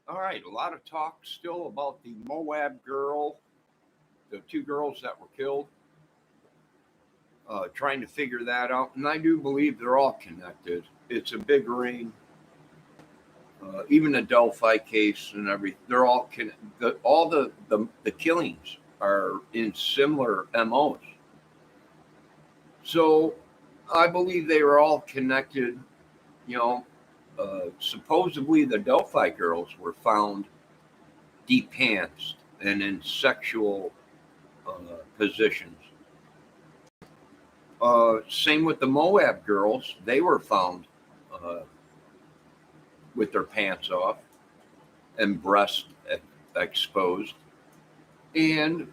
All right, a lot of talk still about the Moab girl, the two girls that were killed, trying to figure that out. And I do believe they're all connected. It's a big ring. Even the Delphi case and everything, they're all all the killings are in similar MOs. So I believe they were all connected. You know, supposedly the Delphi girls were found depantsed and in sexual positions. Same with the Moab girls; they were found with their pants off and breast exposed, and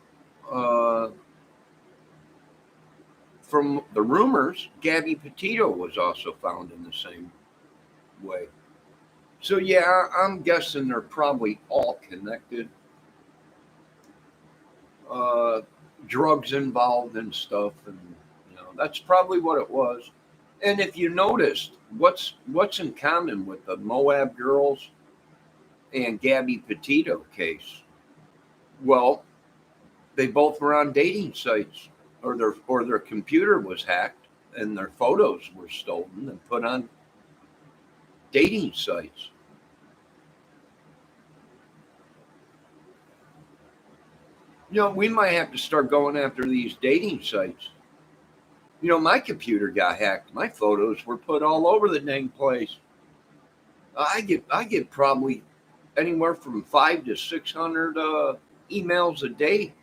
from the rumors, Gabby Pettito was also found in the same way. So yeah, I'm guessing they're probably all connected. Uh, Drugs involved and stuff, and that's probably what it was. And if you noticed, what's in common with the Moab girls and Gabby Petito case? Well, they both were on dating sites, or their computer was hacked and their photos were stolen and put on dating sites. We might have to start going after these dating sites. My computer got hacked. My photos were put all over the dang place. I get probably anywhere from 500 to 600 emails a day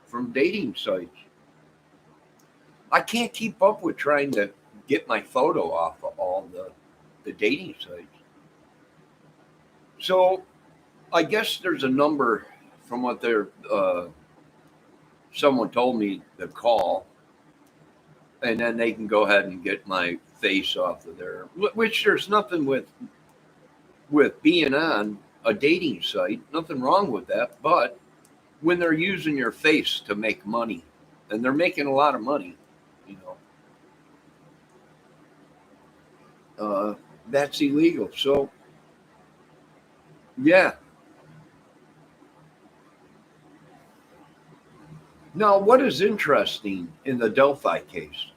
from dating sites. I can't keep up with trying to get my photo off of all the dating sites. So I guess there's a number from what someone told me to call, and then they can go ahead and get my face off of there. Which there's nothing with being on a dating site, nothing wrong with that. But when they're using your face to make money, and they're making a lot of money, that's illegal. So yeah. Now, what is interesting in the Delphi case?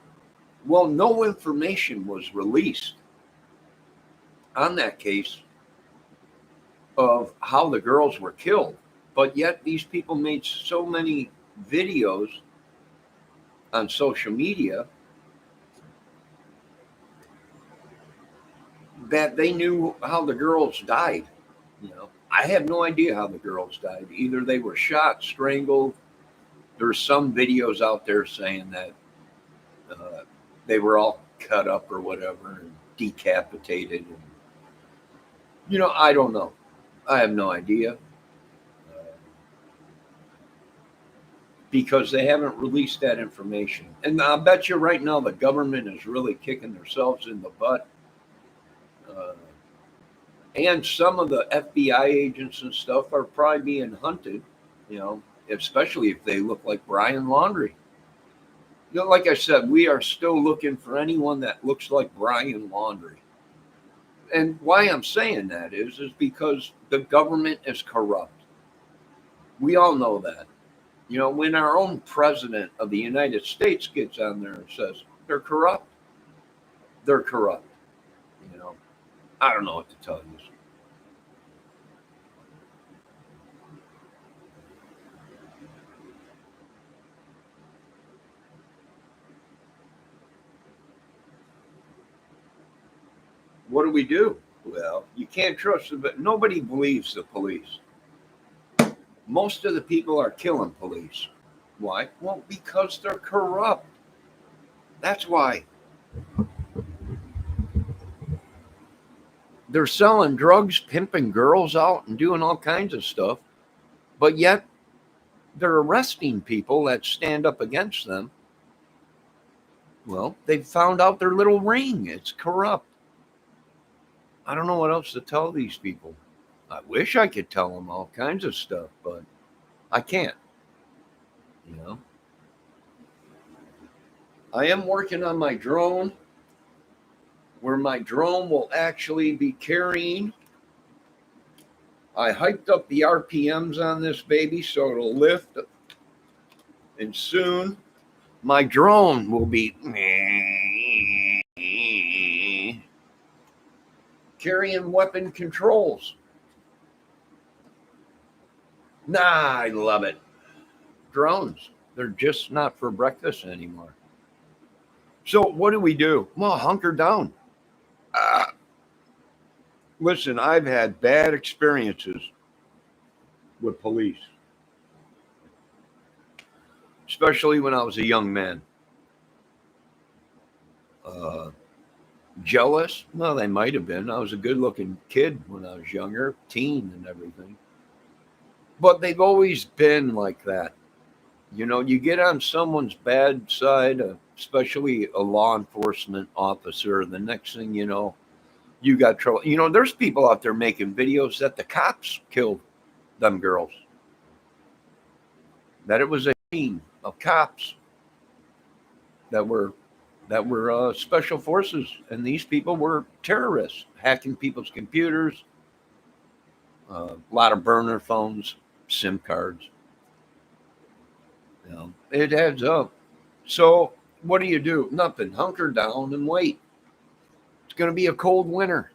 Well, no information was released on that case of how the girls were killed, but yet these people made so many videos on social media that they knew how the girls died. I have no idea how the girls died. Either they were shot, strangled. There's some videos out there saying that they were all cut up or whatever and decapitated. I don't know. I have no idea. Because they haven't released that information. And I bet you right now the government is really kicking themselves in the butt. And some of the FBI agents and stuff are probably being hunted, especially if they look like Brian Laundrie. Like I said, we are still looking for anyone that looks like Brian Laundrie. And why I'm saying that is because the government is corrupt. We all know that. When our own president of the United States gets on there and says they're corrupt, they're corrupt. I don't know what to tell you. What do we do? Well, you can't trust them, but nobody believes the police. Most of the people are killing police. Why? Well, because they're corrupt. That's why. They're selling drugs, pimping girls out, and doing all kinds of stuff, but yet they're arresting people that stand up against them. Well, they've found out their little ring. It's corrupt. I don't know what else to tell these people. I wish I could tell them all kinds of stuff, but I can't. You know, I am working on my drone, where my drone will actually be carrying. I hyped up the RPMs on this baby so it'll lift, and soon my drone will be carrying weapon controls. Nah, I love it. Drones, they're just not for breakfast anymore. So what do? Well, hunker down. Listen, I've had bad experiences with police, especially when I was a young man. Uh, Jealous? Well, they might have been. I was a good looking kid when I was younger, teen and everything. But they've always been like that. You know, you get on someone's bad side, especially a law enforcement officer, the next thing you know, you got trouble. You know, there's people out there making videos that the cops killed them girls, that it was a team of cops that were special forces, and these people were terrorists, hacking people's computers, a lot of burner phones, SIM cards. You know, it adds up. So what do? Nothing. Hunker down and wait. It's going to be a cold winter.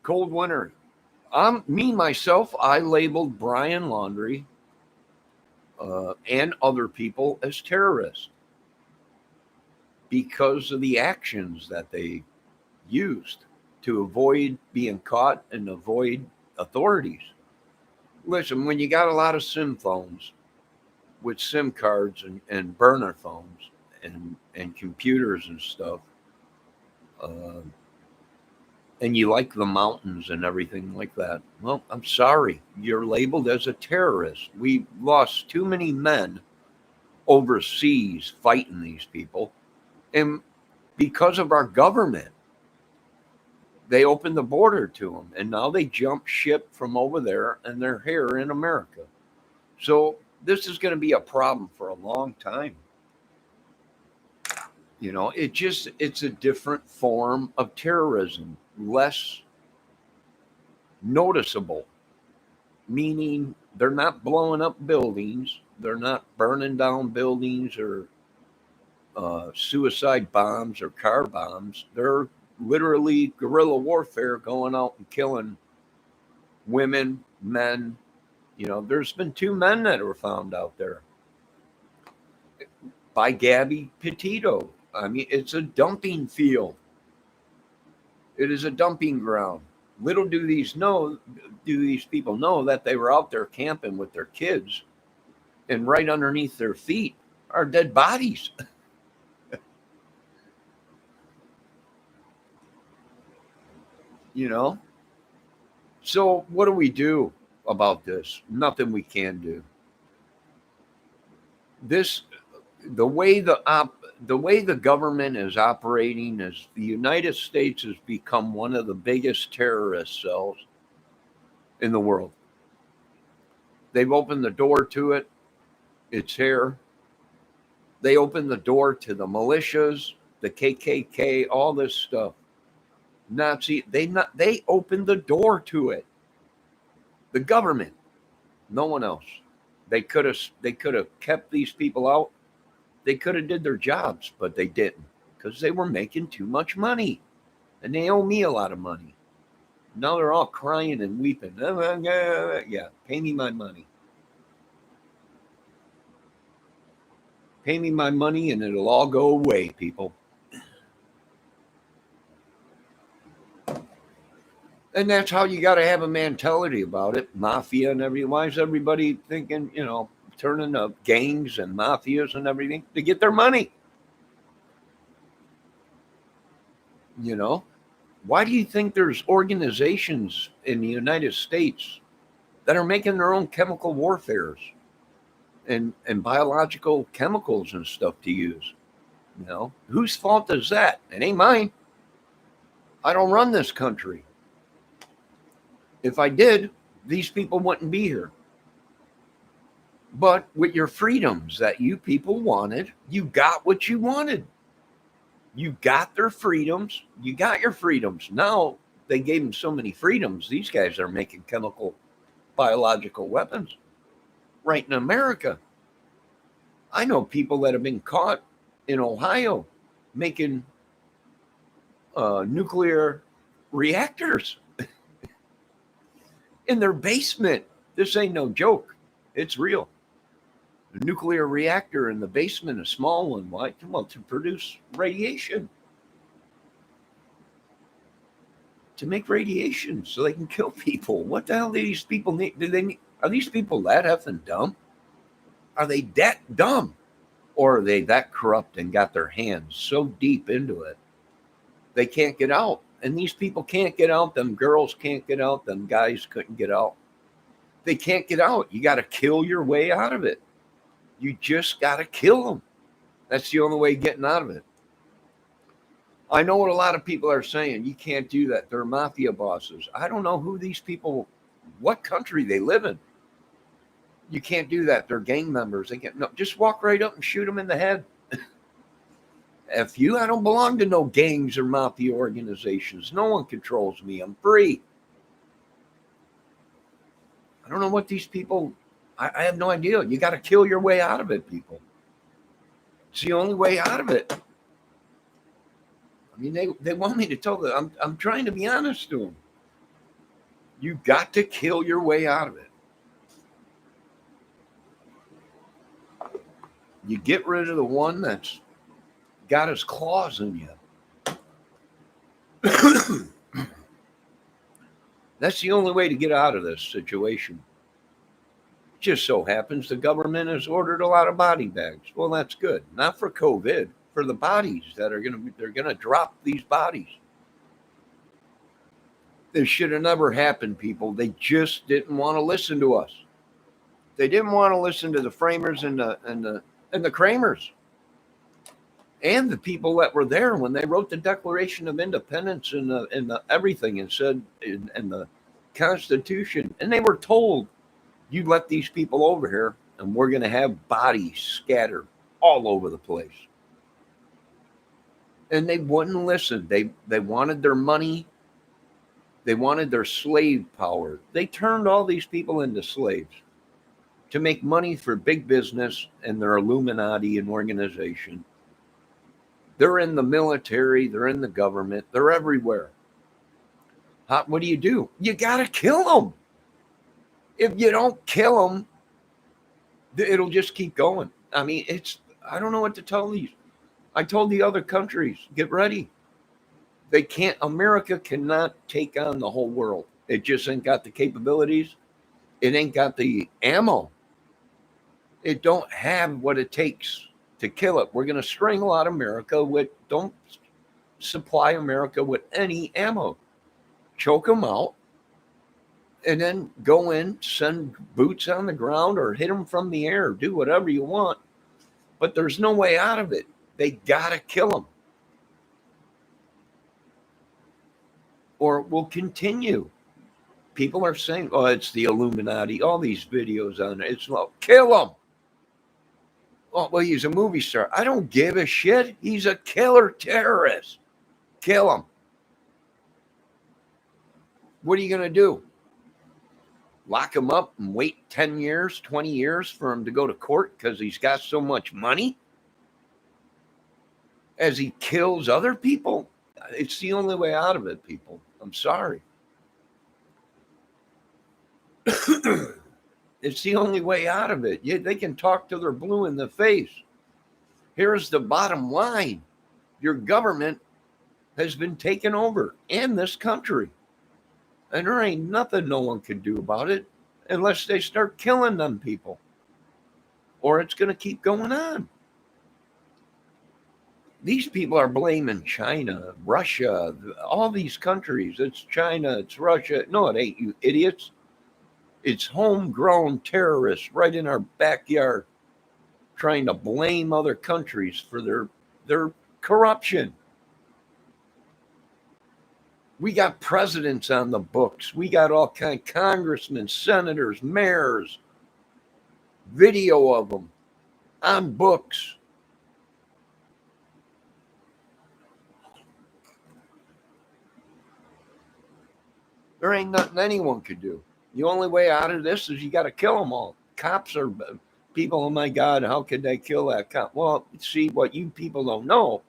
Cold winter. Me myself, I labeled Brian Laundrie and other people as terrorists because of the actions that they used to avoid being caught and avoid authorities. Listen, when you got a lot of SIM phones with SIM cards and burner phones and computers and stuff, uh, and you like the mountains and everything like that, well, I'm sorry, you're labeled as a terrorist. We lost too many men overseas fighting these people. And because of our government, they opened the border to them, and now they jump ship from over there and they're here in America. So this is going to be a problem for a long time. You know, it's a different form of terrorism, less noticeable, meaning they're not blowing up buildings, they're not burning down buildings or suicide bombs or car bombs. They're literally guerrilla warfare, going out and killing women, men. You know, there's been 2 men that were found out there by Gaby Pettito. I mean, it's a dumping field. It is a dumping ground. Little do these people know that they were out there camping with their kids, and right underneath their feet are dead bodies. You know? So what do we do about this? Nothing we can do. This the way the government is operating is the United States has become one of the biggest terrorist cells in the world. They've opened the door to it. It's here. They opened the door to the militias, the KKK, all this stuff. They opened the door to it. The government, no one else. They could have kept these people out. They could have did their jobs, but they didn't because they were making too much money, and they owe me a lot of money. Now they're all crying and weeping. Yeah, pay me my money. Pay me my money, and it'll all go away, people. And that's how you got to have a mentality about it. Mafia and everything. Why is everybody thinking, turning up gangs and mafias and everything to get their money? You know, why do you think there's organizations in the United States that are making their own chemical warfares and biological chemicals and stuff to use? You know, whose fault is that? It ain't mine. I don't run this country. If I did, these people wouldn't be here. But with your freedoms that you people wanted, you got what you wanted. You got their freedoms. You got your freedoms. Now they gave them so many freedoms. These guys are making chemical, biological weapons right in America. I know people that have been caught in Ohio making nuclear reactors in their basement. This ain't no joke. It's real. A nuclear reactor in the basement, a small one. Why? Well, to produce radiation. To make radiation so they can kill people. What the hell do these people need? Are these people that effing dumb? Are they that dumb? Or are they that corrupt and got their hands so deep into it they can't get out? And these people can't get out. Them girls can't get out. Them guys couldn't get out. They can't get out. You got to kill your way out of it. You just got to kill them. That's the only way getting out of it. I know what a lot of people are saying. You can't do that. They're mafia bosses. I don't know who these people, what country they live in. You can't do that. They're gang members. They can't. No, just walk right up and shoot them in the head. F you, I don't belong to no gangs or mafia organizations. No one controls me. I'm free. I don't know what these people, I have no idea. You got to kill your way out of it, people. It's the only way out of it. I mean, they want me to tell them. I'm trying to be honest to them. You got to kill your way out of it. You get rid of the one that's got his claws in you. That's the only way to get out of this situation. Just so happens the government has ordered a lot of body bags. Well, that's good. Not for COVID, for the bodies that are they're going to drop these bodies. This should have never happened, people. They just didn't want to listen to us. They didn't want to listen to the framers and the Kramers and the people that were there when they wrote the Declaration of Independence and the everything and said in the Constitution. And they were told, you let these people over here and we're going to have bodies scattered all over the place. And they wouldn't listen. They wanted their money. They wanted their slave power. They turned all these people into slaves to make money for big business and their Illuminati and organization. They're in the military. They're in the government. They're everywhere. What do? You got to kill them. If you don't kill them, it'll just keep going. I mean, I don't know what to tell these. I told the other countries, get ready. They can't, America cannot take on the whole world. It just ain't got the capabilities. It ain't got the ammo. It don't have what it takes to kill it. We're going to strangle out America don't supply America with any ammo. Choke them out. And then go in, send boots on the ground or hit them from the air. Do whatever you want. But there's no way out of it. They got to kill them. Or it will continue. People are saying, oh, it's the Illuminati. All these videos on it. It's like, kill him. Oh, well, he's a movie star. I don't give a shit. He's a killer terrorist. Kill him. What are you going to do? Lock him up and wait 10 years, 20 years for him to go to court because he's got so much money? As he kills other people? It's the only way out of it, people. I'm sorry. It's the only way out of it. Yeah, they can talk till they're blue in the face. Here's the bottom line. Your government has been taken over in this country. And there ain't nothing no one can do about it unless they start killing them people. Or it's going to keep going on. These people are blaming China, Russia, all these countries. It's China, it's Russia. No, it ain't, you idiots. It's homegrown terrorists right in our backyard trying to blame other countries for their corruption. We got presidents on the books. We got all kind of congressmen, senators, mayors, video of them on books. There ain't nothing anyone could do. The only way out of this is you got to kill them all. Cops are people, oh my God, how could they kill that cop? Well, see, what you people don't know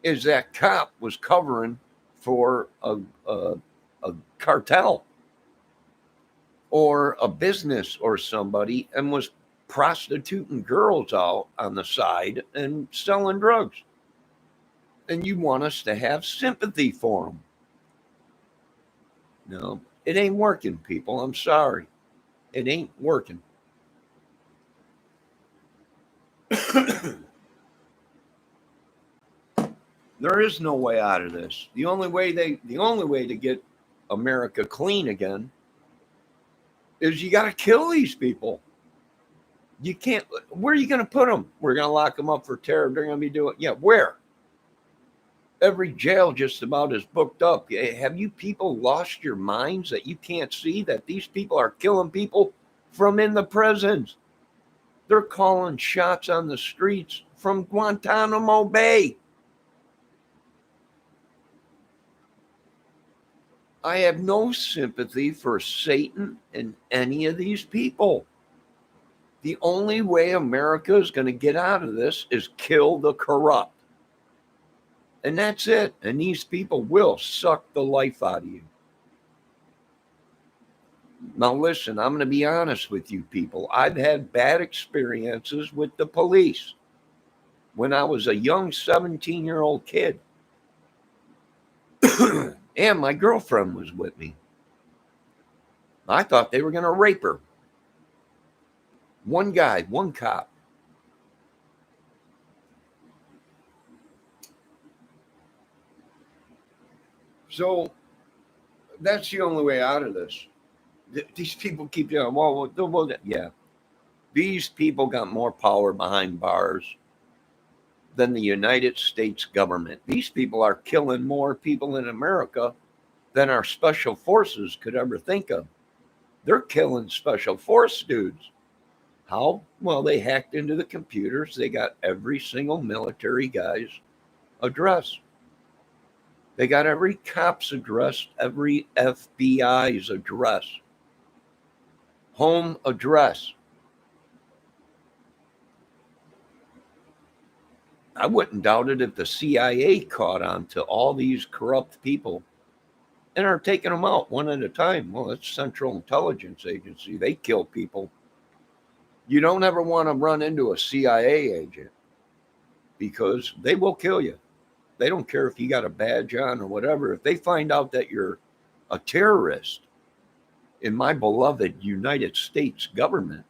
is that cop was covering for a cartel or a business or somebody and was prostituting girls out on the side and selling drugs. And you want us to have sympathy for them. No, it ain't working, people. I'm sorry. It ain't working. There is no way out of this. The only way to get America clean again is you got to kill these people. You can't. Where are you going to put them? We're going to lock them up for terror. They're going to be doing. Yeah, where? Every jail just about is booked up. Have you people lost your minds that you can't see that these people are killing people from in the prisons? They're calling shots on the streets from Guantanamo Bay. I have no sympathy for Satan and any of these people. The only way America is going to get out of this is kill the corrupt. And that's it. And these people will suck the life out of you. Now, listen, I'm going to be honest with you people. I've had bad experiences with the police when I was a young 17-year-old kid. And my girlfriend was with me. I thought they were going to rape her. One guy, one cop. So that's the only way out of this. These people keep saying, well, yeah. These people got more power behind bars than the United States government. These people are killing more people in America than our special forces could ever think of. They're killing special force dudes. How? Well, they hacked into the computers. They got every single military guy's address. They got every cop's address, every FBI's address, home address. I wouldn't doubt it if the CIA caught on to all these corrupt people and are taking them out one at a time. Well, it's Central Intelligence Agency. They kill people. You don't ever want to run into a CIA agent because they will kill you. They don't care if you got a badge on or whatever. If they find out that you're a terrorist in my beloved United States government,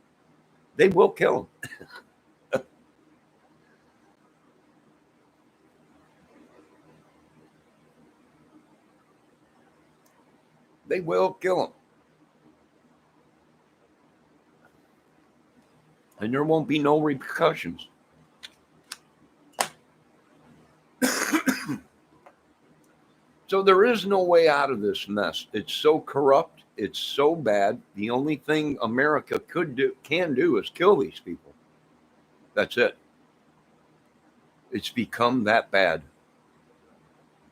they will kill them. They will kill them. And there won't be no repercussions. So there is no way out of this mess. It's so corrupt. It's so bad. The only thing America can do is kill these people. That's it. It's become that bad.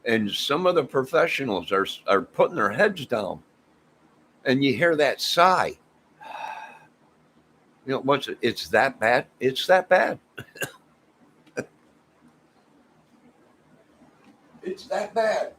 And some of the professionals are putting their heads down. And you hear that sigh. You know, what's it? It's that bad. It's that bad. It's that bad.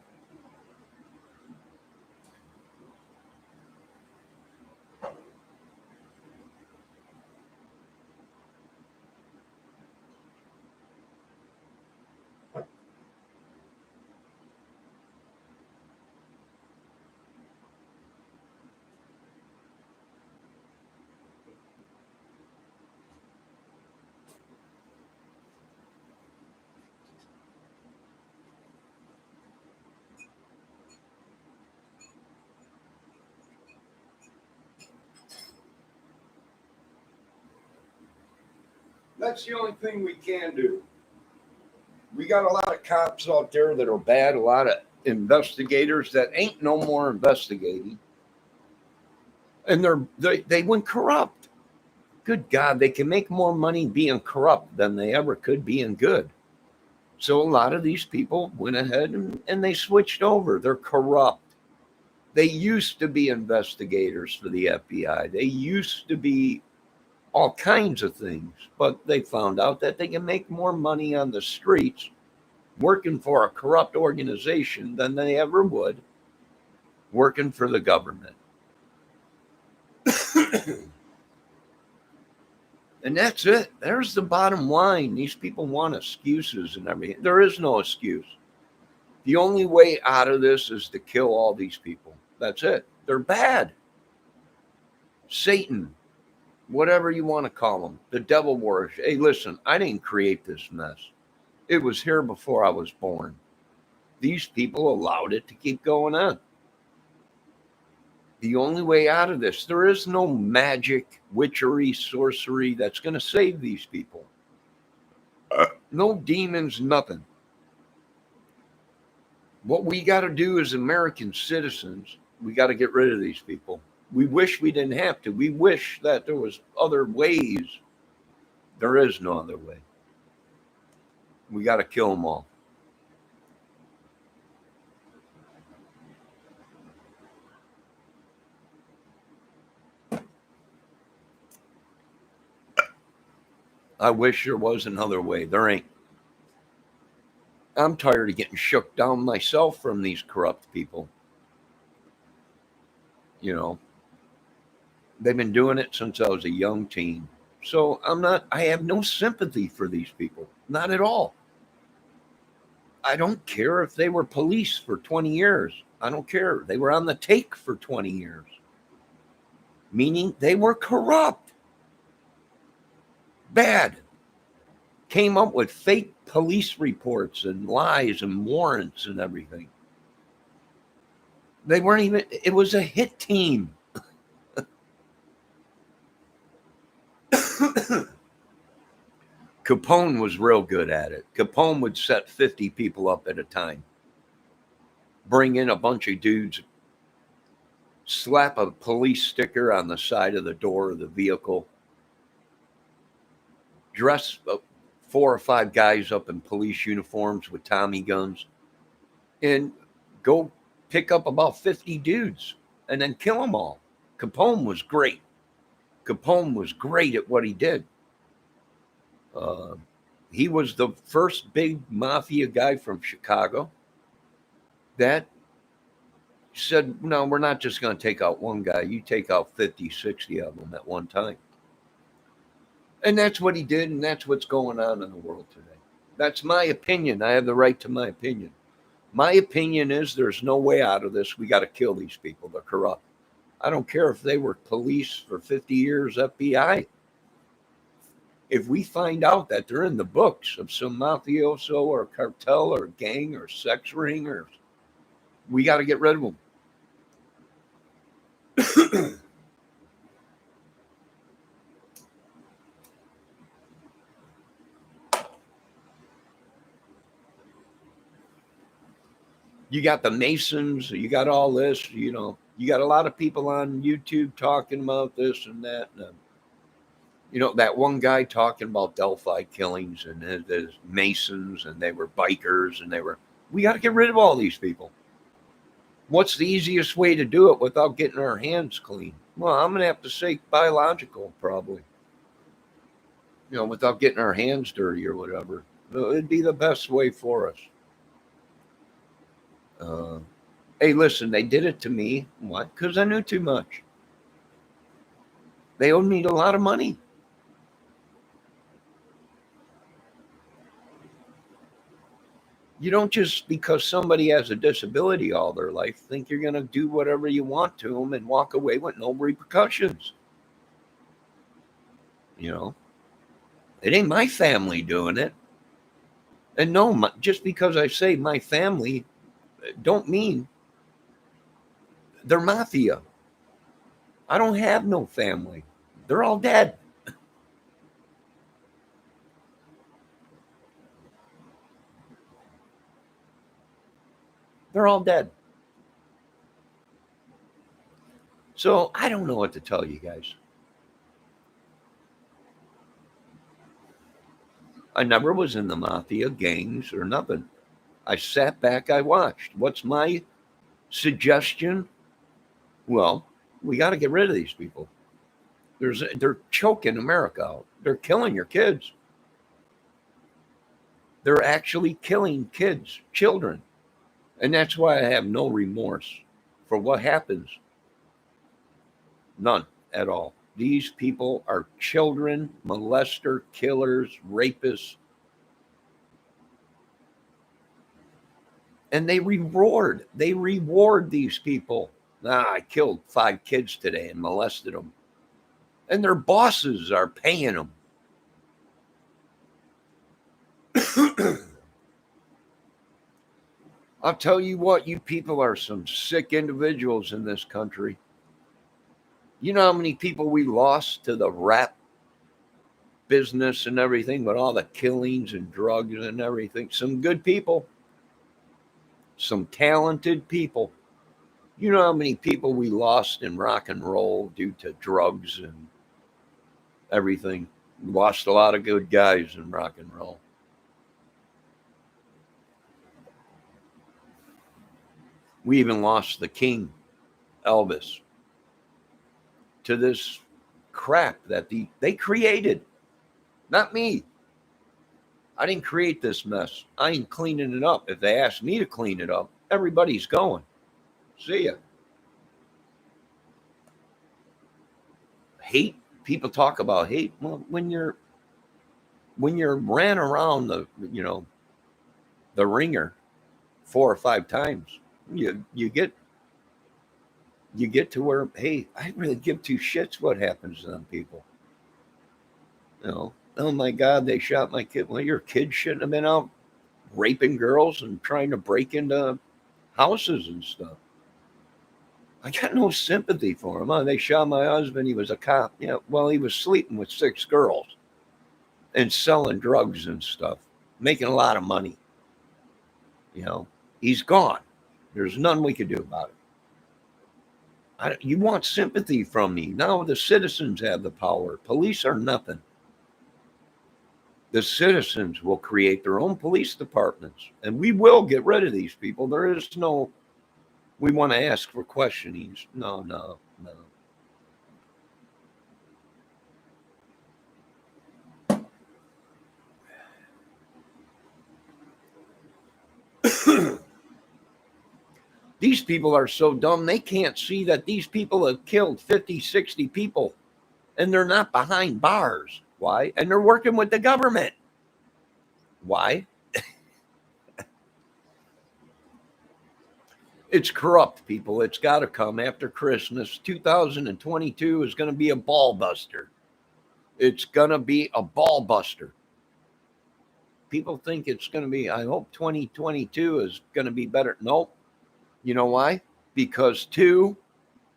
That's the only thing we can do. We got a lot of cops out there that are bad, a lot of investigators that ain't no more investigating, and they went corrupt. Good God, they can make more money being corrupt than they ever could being good. So a lot of these people went ahead and they switched over. They're corrupt. They used to be investigators for the FBI. They used to be all kinds of things, but they found out that they can make more money on the streets working for a corrupt organization than they ever would working for the government. And that's it. There's the bottom line. These people want excuses and everything. There is no excuse. The only way out of this is to kill all these people. That's it. They're bad. Satan, whatever you want to call them, the devil worship. Hey, listen, I didn't create this mess. It was here before I was born. These people allowed it to keep going on. The only way out of this, there is no magic, witchery, sorcery that's going to save these people. No demons, nothing. What we got to do as American citizens, we got to get rid of these people. We wish we didn't have to. We wish that there was other ways. There is no other way. We got to kill them all. I wish there was another way. There ain't. I'm tired of getting shook down myself from these corrupt people. You know, they've been doing it since I was a young teen. So I have no sympathy for these people. Not at all. I don't care if they were police for 20 years. I don't care. They were on the take for 20 years. Meaning they were corrupt. Bad. Came up with fake police reports and lies and warrants and everything. They weren't even, it was a hit team. Capone was real good at it. Capone would set 50 people up at a time, bring in a bunch of dudes, slap a police sticker on the side of the door of the vehicle, dress 4 or 5 guys up in police uniforms with Tommy guns, and go pick up about 50 dudes and then kill them all. Capone was great. Capone was great at what he did. He was the first big mafia guy from Chicago that said, no, we're not just going to take out one guy. You take out 50, 60 of them at one time. And that's what he did, and that's what's going on in the world today. That's my opinion. I have the right to my opinion. My opinion is there's no way out of this. We got to kill these people. They're corrupt. I don't care if they were police for 50 years, FBI. If we find out that they're in the books of some mafioso or cartel or gang or sex ring, or we got to get rid of them. You got the Masons, you got all this, you got a lot of people on YouTube talking about this and that. And, that one guy talking about Delphi killings and his Masons, and they were bikers, and we got to get rid of all these people. What's the easiest way to do it without getting our hands clean? Well, I'm going to have to say biological, probably. Without getting our hands dirty or whatever. It'd be the best way for us. Hey, listen, they did it to me. What? Because I knew too much. They owed me a lot of money. You don't just because somebody has a disability all their life think you're going to do whatever you want to them and walk away with no repercussions. It ain't my family doing it. And no, just because I say my family, don't mean they're mafia. I don't have no family. They're all dead. They're all dead. So I don't know what to tell you guys. I never was in the mafia gangs or nothing. I sat back, I watched. What's my suggestion? Well, we got to get rid of these people. They're choking America out. They're killing your kids. They're actually killing kids, children. And that's why I have no remorse for what happens. None at all. These people are children, molester, killers, rapists. And they reward these people. I killed 5 kids today and molested them. And their bosses are paying them. I'll tell you what, you people are some sick individuals in this country. You know how many people we lost to the rap business and everything, with all the killings and drugs and everything? Some good people, some talented people. You know how many people we lost in rock and roll due to drugs and everything? We lost a lot of good guys in rock and roll. We even lost the king, Elvis, to this crap that they created. Not me. I didn't create this mess. I ain't cleaning it up. If they ask me to clean it up, everybody's going. See ya. Hate. People talk about hate. Well, when you're ran around the ringer 4 or 5 times, you get to where, hey, I really give 2 shits what happens to them people. Oh my God, they shot my kid. Well, your kid shouldn't have been out raping girls and trying to break into houses and stuff. I got no sympathy for him. Oh, they shot my husband. He was a cop. Yeah, well, he was sleeping with 6 girls and selling drugs and stuff, making a lot of money. He's gone. There's nothing we can do about it. You want sympathy from me. Now the citizens have the power. Police are nothing. The citizens will create their own police departments, and we will get rid of these people. There is no, we want to ask for questionings. No. These people are so dumb, they can't see that these people have killed 50, 60 people, and they're not behind bars. Why? And they're working with the government. Why? It's corrupt, people. It's got to come after Christmas. 2022 is going to be a ball buster. It's going to be a ball buster. People think it's going to be, I hope 2022 is going to be better. Nope. You know why? Because 2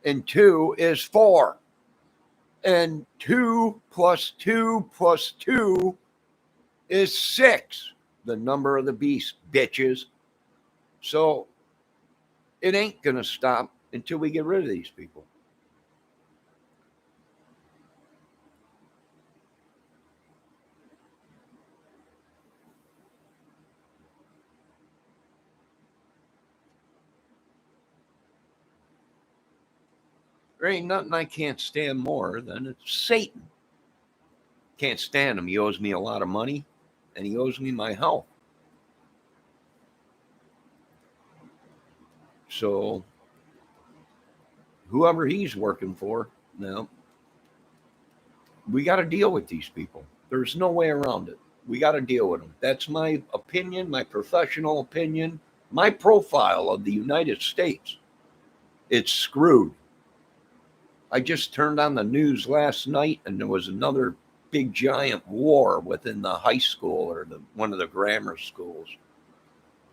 and 2 is 4. And 2 plus 2 plus 2 is 6. The number of the beast, bitches. So it ain't going to stop until we get rid of these people. There ain't nothing I can't stand more than it's Satan. Can't stand him. He owes me a lot of money, and he owes me my health. So whoever he's working for, now we got to deal with these people. There's no way around it. We got to deal with them. That's my opinion, my professional opinion, my profile of the United States. It's screwed. I just turned on the news last night, and there was another big giant war within the high school or one of the grammar schools.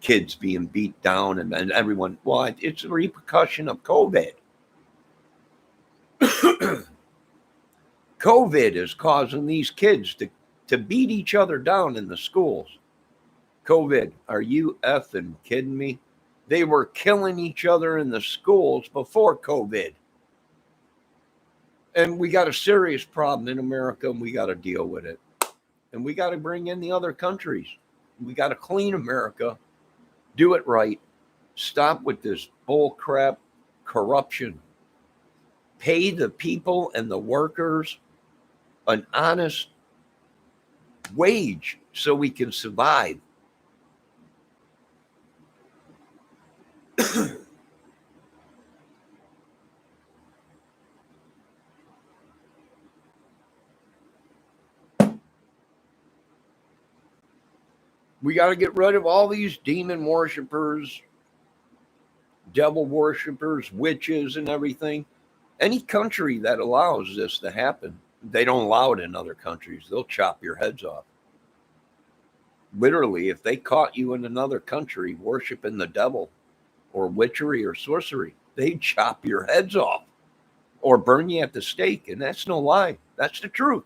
Kids being beat down, and everyone. Well, it's a repercussion of COVID. COVID is causing these kids to beat each other down in the schools. COVID, are you effing kidding me? They were killing each other in the schools before COVID. And we got a serious problem in America, and we got to deal with it. And we got to bring in the other countries. We got to clean America, do it right, stop with this bull crap corruption, pay the people and the workers an honest wage so we can survive. We got to get rid of all these demon worshipers, devil worshipers, witches, and everything. Any country that allows this to happen, they don't allow it in other countries. They'll chop your heads off. Literally, if they caught you in another country worshiping the devil or witchery or sorcery, they'd chop your heads off or burn you at the stake. And that's no lie. That's the truth.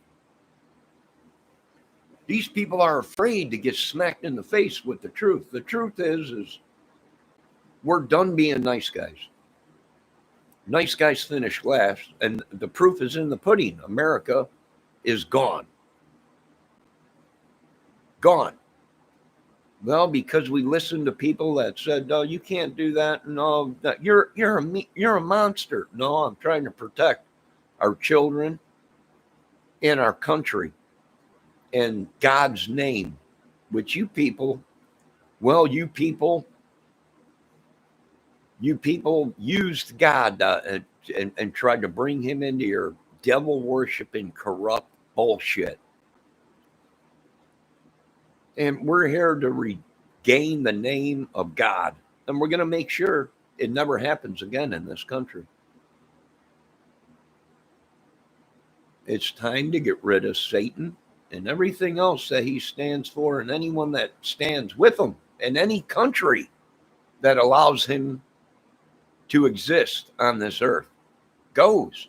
These people are afraid to get smacked in the face with the truth. The truth is we're done being nice guys. Nice guys finish last, and the proof is in the pudding. America is gone. Gone. Well, because we listened to people that said, "No, you can't do that. No, that you're a monster." No, I'm trying to protect our children and our country in God's name. Which you people used God and tried to bring him into your devil worshiping, corrupt bullshit. And we're here to regain the name of God. And we're going to make sure it never happens again in this country. It's time to get rid of Satan and everything else that he stands for, and anyone that stands with him in any country that allows him to exist on this earth goes.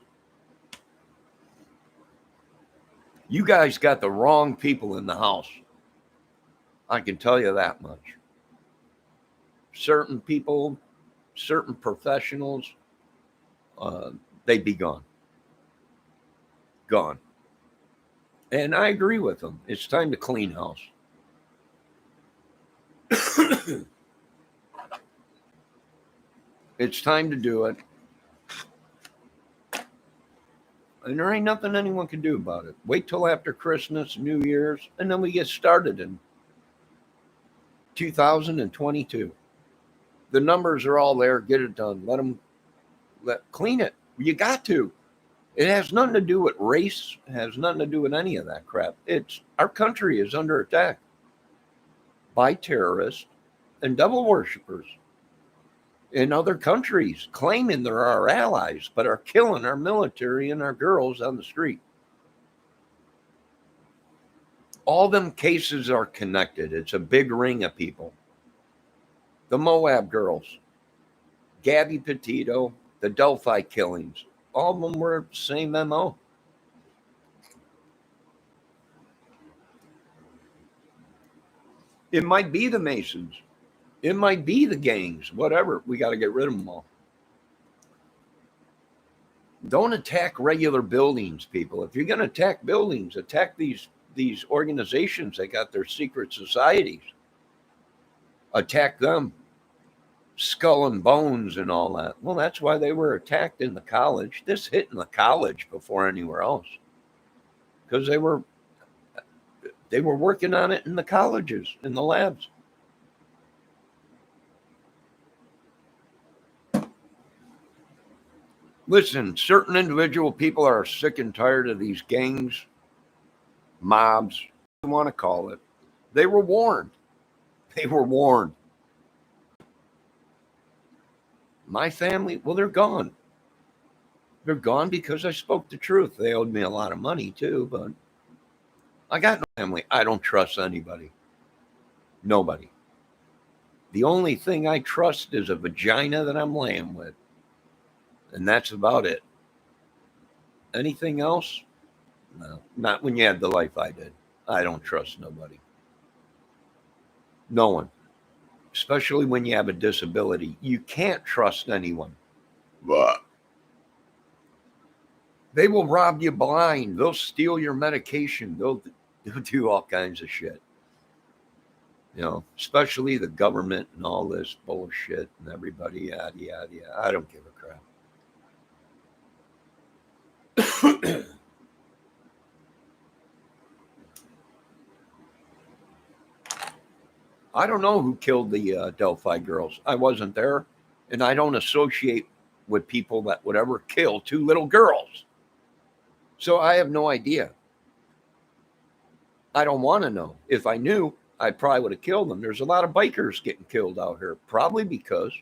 You guys got the wrong people in the house. I can tell you that much. Certain people, certain professionals, they'd be gone. Gone. And I agree with them. It's time to clean house. It's time to do it. And there ain't nothing anyone can do about it. Wait till after Christmas, New Year's, and then we get started in 2022. The numbers are all there. Get it done. Clean it. You got to. It has nothing to do with race. It has nothing to do with any of that crap. It's our country is under attack by terrorists and devil worshipers in other countries, claiming they're our allies, but are killing our military and our girls on the street. All them cases are connected. It's a big ring of people. The Moab girls, Gaby, Pettito, the Delphi killings, all of them were the same MO. It might be the Masons. It might be the gangs, whatever. We got to get rid of them all. Don't attack regular buildings, people. If you're going to attack buildings, attack these organizations that got their secret societies. Attack them. Skull and bones and all that. Well, that's why they were attacked in the college. This hit in the college before anywhere else. Because they were working on it in the colleges, in the labs. Listen, certain individual people are sick and tired of these gangs, mobs, whatever you want to call it. They were warned. They were warned. My family, well, they're gone. They're gone because I spoke the truth. They owed me a lot of money too, but I got no family. I don't trust anybody. Nobody. The only thing I trust is a vagina that I'm laying with. And that's about it. Anything else? No, not when you had the life I did. I don't trust nobody. No one. especially when you have a disability. You can't trust anyone. But they will rob you blind. They'll steal your medication. They'll do all kinds of shit. You know, especially the government and all this bullshit and everybody, yada, yada, yada. I don't give a crap. I don't know who killed the Delphi girls. I wasn't there, and I don't associate with people that would ever kill two little girls. So I have no idea. I don't want to know. If I knew, I probably would have killed them. There's a lot of bikers getting killed out here, probably because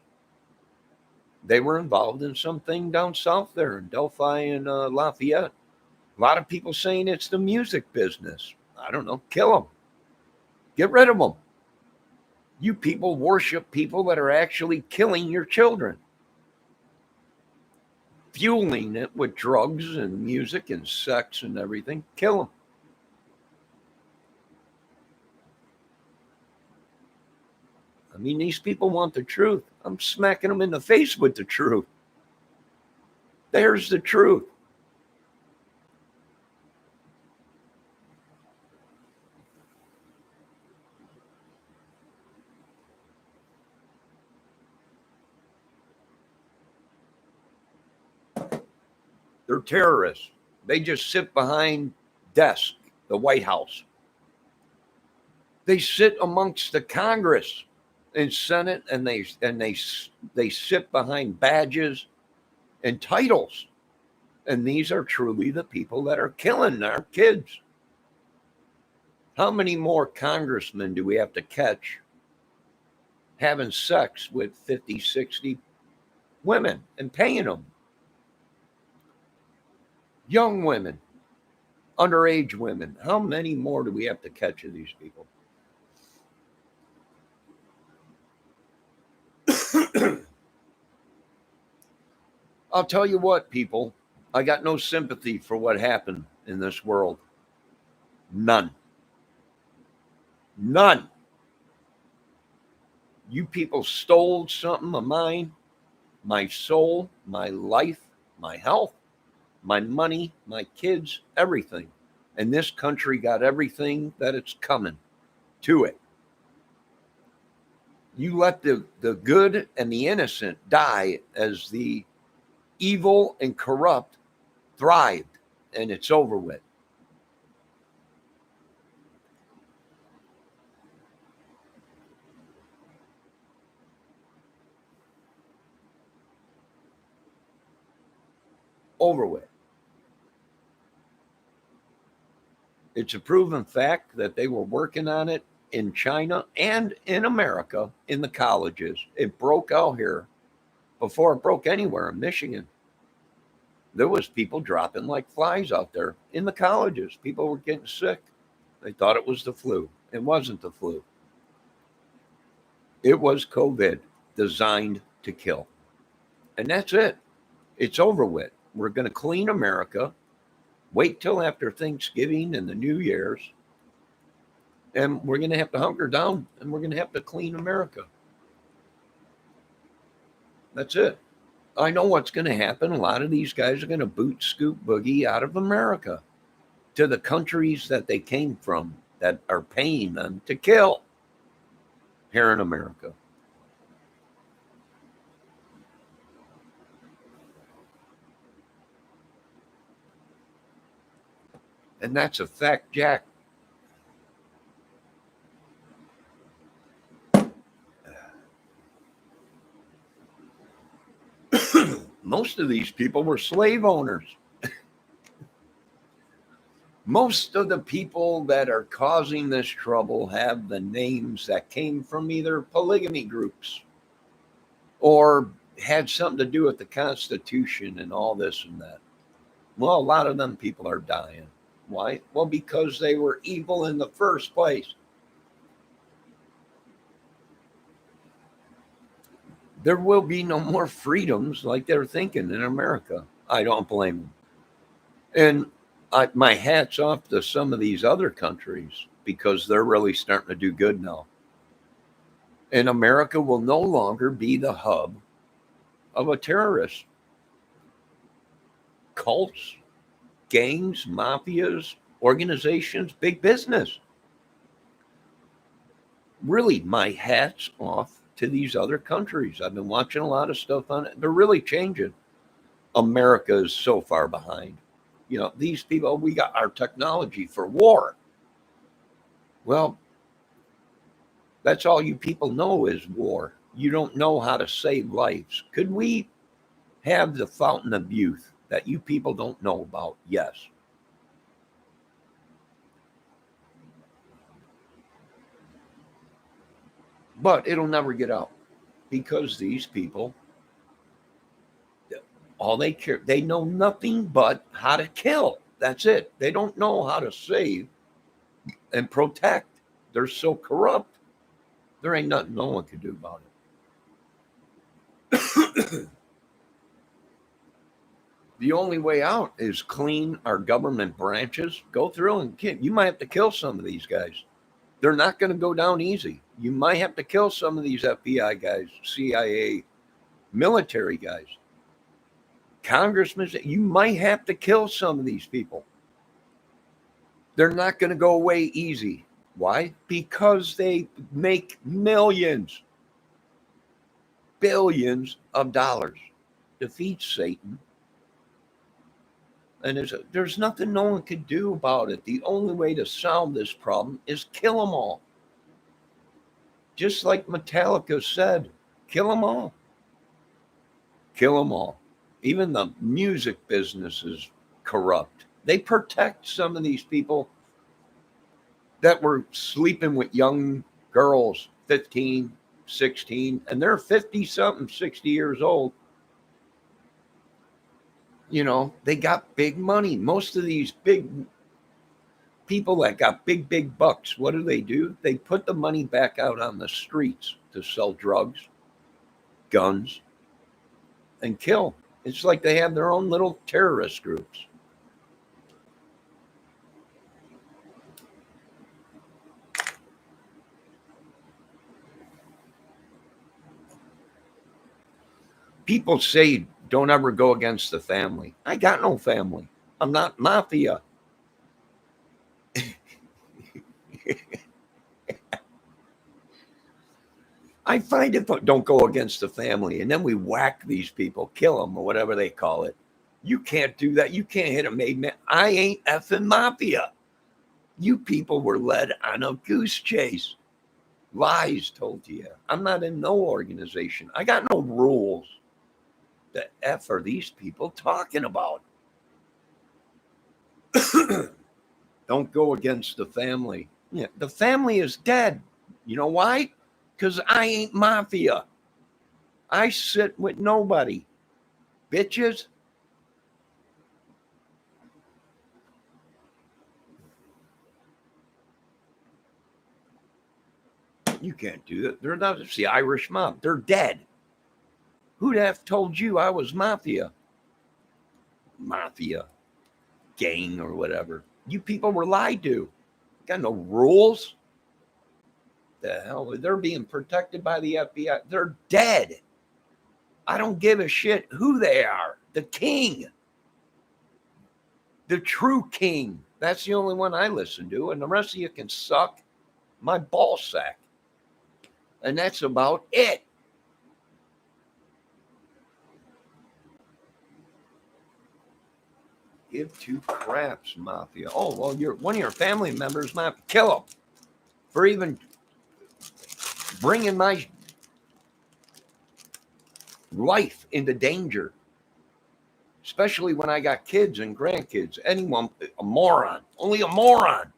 they were involved in something down south there in Delphi and Lafayette. A lot of people saying it's the music business. I don't know. Kill them. Get rid of them. You people worship people that are actually killing your children, fueling it with drugs and music and sex and everything. Kill them. I mean, these people want the truth. I'm smacking them in the face with the truth. There's the truth. They're terrorists. They just sit behind desks, the White House. They sit amongst the Congress and Senate, and they sit behind badges and titles. And these are truly the people that are killing our kids. How many more congressmen do we have to catch having sex with 50, 60 women and paying them? Young women, underage women. How many more do we have to catch of these people? I'll tell you what, people, I got no sympathy for what happened in this world. None. None. You people stole something of mine, my soul, my life, my health, my money, my kids, everything. And this country got everything that it's coming to it. You let the good and the innocent die as the evil and corrupt thrived, and it's over with. Over with. It's a proven fact that they were working on it in China and in America in the colleges. It broke out here before it broke anywhere in Michigan. There was people dropping like flies out there in the colleges. People were getting sick. They thought it was the flu. It wasn't the flu. It was COVID designed to kill. And that's it. It's over with. We're going to clean America. Wait till after Thanksgiving and the New Year's. And we're going to have to hunker down and we're going to have to clean America. That's it. I know what's going to happen. A lot of these guys are going to boot, scoop, boogie out of America to the countries that they came from that are paying them to kill here in America. And that's a fact, Jack. Most of these people were slave owners. Most of the people that are causing this trouble have the names that came from either polygamy groups or had something to do with the Constitution and all this and that. Well, a lot of them people are dying. Why? Well, because they were evil in the first place. There will be no more freedoms like they're thinking in America. I don't blame them. And my hat's off to some of these other countries because they're really starting to do good now. And America will no longer be the hub of a terrorist. Cults, gangs, mafias, organizations, big business. Really, my hat's off to these other countries. I've been watching a lot of stuff on it. They're really changing. America is so far behind. These people, we got our technology for war. Well, that's all you people know is war. You don't know how to save lives. Could we have the fountain of youth that you people don't know about? Yes. But it'll never get out because these people, all they care, they know nothing but how to kill. That's it. They don't know how to save and protect. They're so corrupt. There ain't nothing no one can do about it. The only way out is clean our government branches, go through and kill. You might have to kill some of these guys. They're not going to go down easy. You might have to kill some of these FBI guys, CIA, military guys, congressmen. You might have to kill some of these people. They're not going to go away easy. Why? Because they make millions, billions of dollars. Defeat Satan. And there's nothing no one can do about it. The only way to solve this problem is kill them all. Just like Metallica said, kill them all. Kill them all. Even the music business is corrupt. They protect some of these people that were sleeping with young girls, 15, 16, and they're 50-something, 60 years old. They got big money. Most of these big people that got big bucks, what do? They put the money back out on the streets to sell drugs, guns, and kill. It's like they have their own little terrorist groups. People say don't ever go against the family. I got no family. I'm not mafia. I find it don't go against the family, and then we whack these people, kill them, or whatever they call it. You can't do that. You can't hit a made man. I ain't effing mafia. You people were led on a goose chase. Lies told to you. I'm not in no organization. I got no rules. The F are these people talking about? Don't go against the family. Yeah, the family is dead. You know why? Because I ain't mafia. I sit with nobody. Bitches. You can't do that. They're not. It's the Irish mob. They're dead. Who'd have told you I was mafia? Mafia. Gang or whatever. You people were lied to. Got no rules. The hell? They're being protected by the FBI. They're dead. I don't give a shit who they are. The king. The true king. That's the only one I listen to. And the rest of you can suck my ball sack. And that's about it. Give two craps, mafia. Oh, well, you're one of your family members, mafia. Kill them for even bringing my life into danger. Especially when I got kids and grandkids. Anyone, a moron, only a moron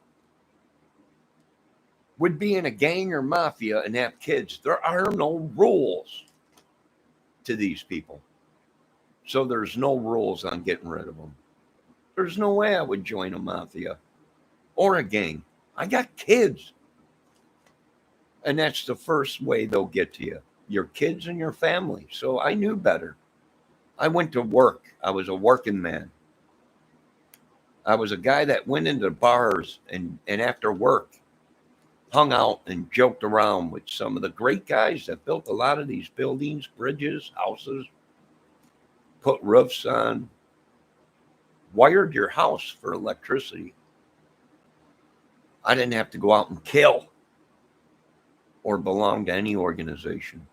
would be in a gang or mafia and have kids. There are no rules to these people. So there's no rules on getting rid of them. There's no way I would join a mafia or a gang. I got kids. And that's the first way they'll get to you. Your kids and your family. So I knew better. I went to work. I was a working man. I was a guy that went into bars and after work hung out and joked around with some of the great guys that built a lot of these buildings, bridges, houses, put roofs on, wired your house for electricity. I didn't have to go out and kill or belong to any organization.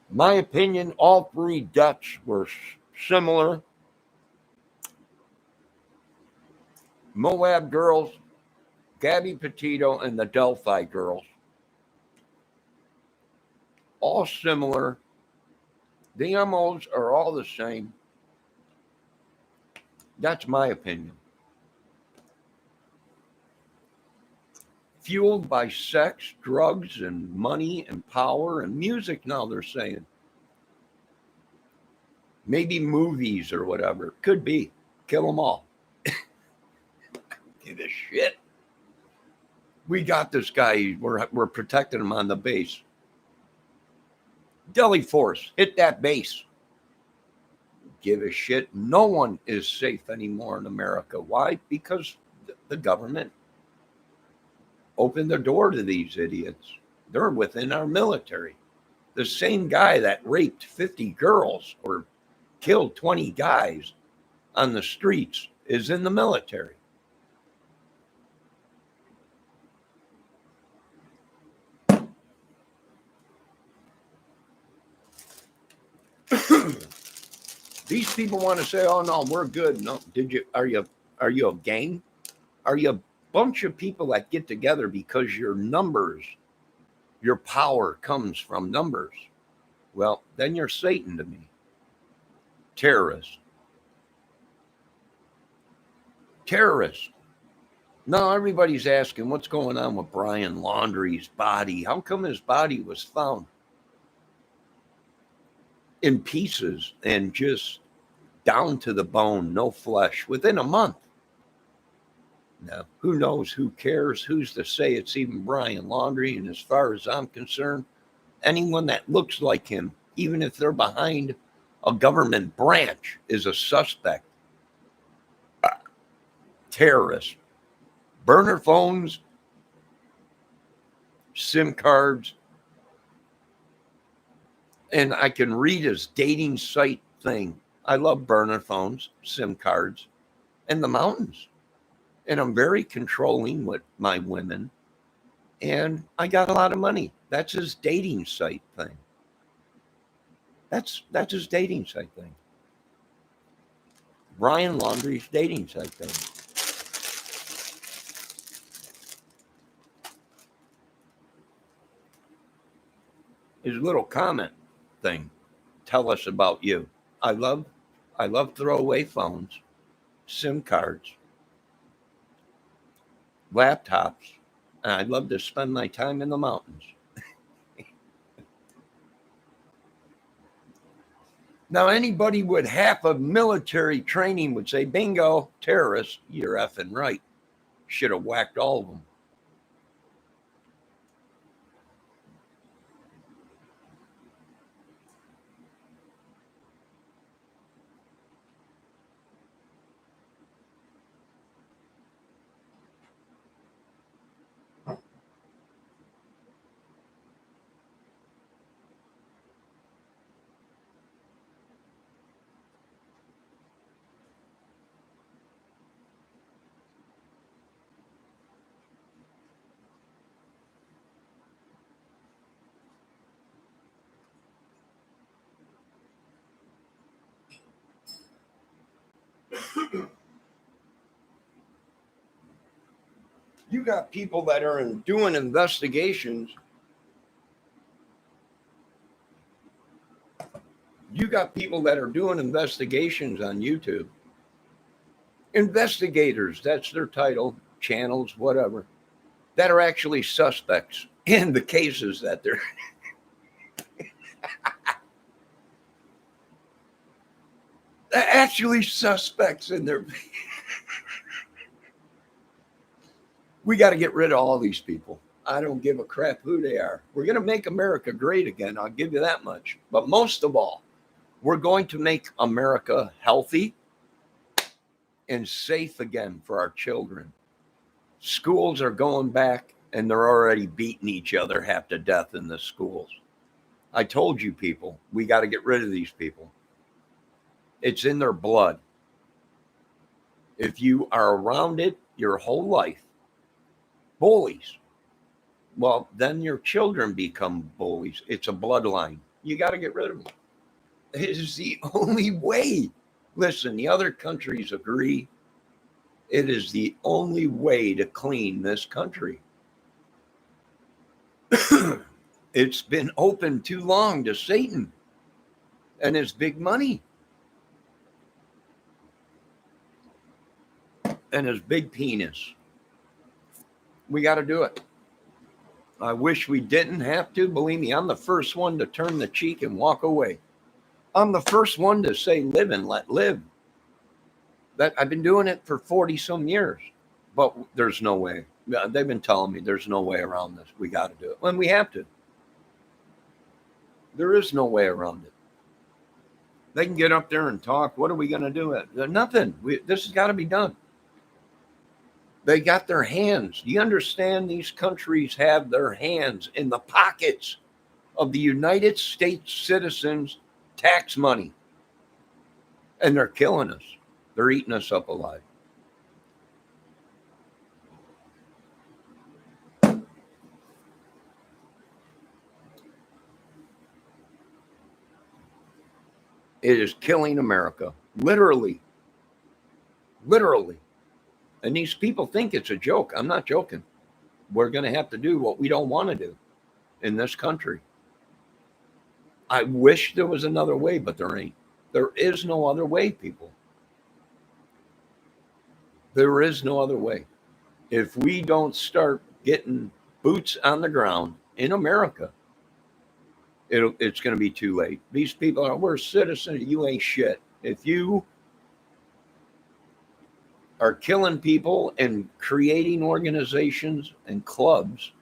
My opinion, all three deaths were similar. Moab girls, Gabby Pettito, and the Delphi girls. All similar. The MOs are all the same. That's my opinion. Fueled by sex, drugs, and money, and power, and music, now they're saying. Maybe movies or whatever. Could be. Kill them all. Give a shit. We got this guy. We're protecting him on the base. Delhi force, hit that base. Give a shit. No one is safe anymore in America. Why? Because the government opened the door to these idiots. They're within our military. The same guy that raped 50 girls or killed 20 guys on the streets is in the military. These people want to say, "Oh no, we're good." No, are you a gang? Are you a bunch of people that get together because your numbers, your power comes from numbers? Well, then you're Satan to me. Terrorist. Now everybody's asking what's going on with Brian Laundrie's body. How come his body was found in pieces and just down to the bone, no flesh, within a month? Now, who knows? Who cares? Who's to say it's even Brian Laundrie? And as far as I'm concerned, anyone that looks like him, even if they're behind a government branch, is a suspect. Terrorist. Burner phones, SIM cards, and I can read his dating site thing. I love burner phones, SIM cards, and the mountains. And I'm very controlling with my women. And I got a lot of money. That's his dating site thing. That's his dating site thing. Brian Laundrie's dating site thing. His little comment thing. Tell us about you. I love throwaway phones, SIM cards, laptops, and I'd love to spend my time in the mountains. Now, anybody with half of military training would say, bingo, terrorists, you're effing right. Should have whacked all of them. You got people that are doing investigations. You got people that are doing investigations on YouTube. Investigators, that's their title, channels, whatever, that are actually suspects in the cases that they're actually suspects in their. We got to get rid of all these people. I don't give a crap who they are. We're going to make America great again. I'll give you that much. But most of all, we're going to make America healthy and safe again for our children. Schools are going back and they're already beating each other half to death in the schools. I told you people, we got to get rid of these people. It's in their blood. If you are around it your whole life, bullies, well, then your children become bullies. It's a bloodline. You got to get rid of them. It is the only way. Listen, the other countries agree. It is the only way to clean this country. It's been open too long to Satan and his big money and his big penis. We got to do it. I wish we didn't have to. Believe me, I'm the first one to turn the cheek and walk away. I'm the first one to say live and let live. That I've been doing it for 40 some years, but there's no way. They've been telling me there's no way around this. We got to do it. And we have to. There is no way around it. They can get up there and talk. What are we going to do? Nothing. This has got to be done. They got their hands. Do you understand? These countries have their hands in the pockets of the United States citizens' tax money. And they're killing us. They're eating us up alive. It is killing America. Literally. Literally. And these people think it's a joke. I'm not joking. We're going to have to do what we don't want to do in this country. I wish there was another way, but there ain't. There is no other way, people. There is no other way. If we don't start getting boots on the ground in America, it's going to be too late. These people are, we're citizens. You ain't shit. If you are killing people and creating organizations and clubs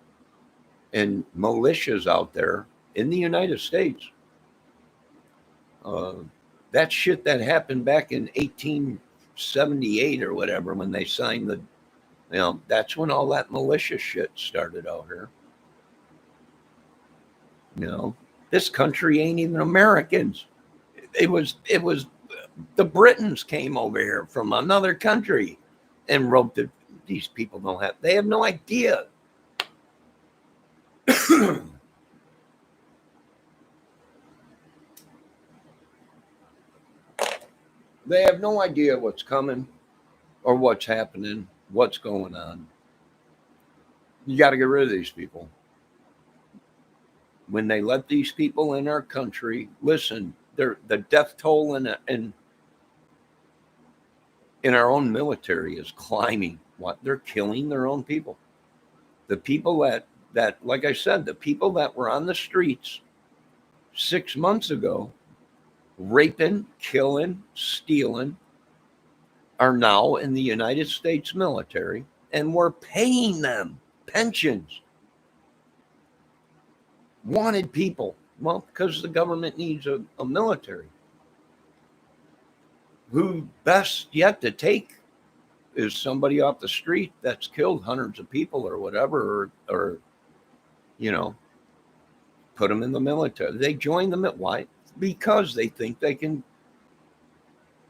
and militias out there in the United States, that shit that happened back in 1878 or whatever, when they signed the, that's when all that militia shit started out here. This country ain't even Americans. It was the Britons came over here from another country and wrote that these people they have no idea. They have no idea what's coming or what's happening, what's going on. You got to get rid of these people. When they let these people in our country, listen, the death toll in our own military is climbing. What? They're killing their own people. The people that, like I said, the people that were on the streets 6 months ago, raping, killing, stealing, are now in the United States military, and we're paying them pensions. Wanted people. Well, because the government needs a military. Who best yet to take is somebody off the street that's killed hundreds of people or whatever, or put them in the military. They join them at why? Because they think they can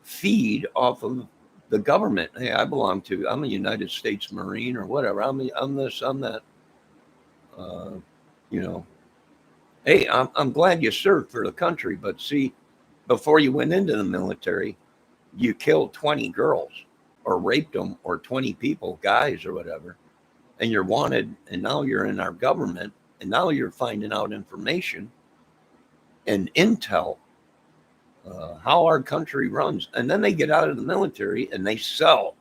feed off of the government. Hey, I'm a United States Marine or whatever. I'm this, I'm that. Hey, I'm glad you served for the country, but see, before you went into the military, you killed 20 girls or raped them, or 20 people, guys or whatever, and you're wanted, and now you're in our government, and now you're finding out information and intel, how our country runs. And then they get out of the military and they sell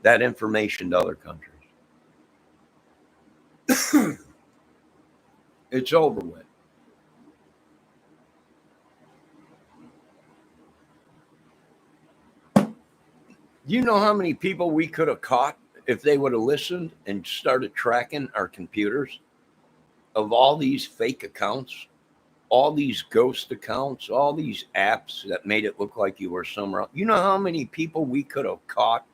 that information to other countries. It's over with. You know how many people we could have caught if they would have listened and started tracking our computers of all these fake accounts, all these ghost accounts, all these apps that made it look like you were somewhere else. You know how many people we could have caught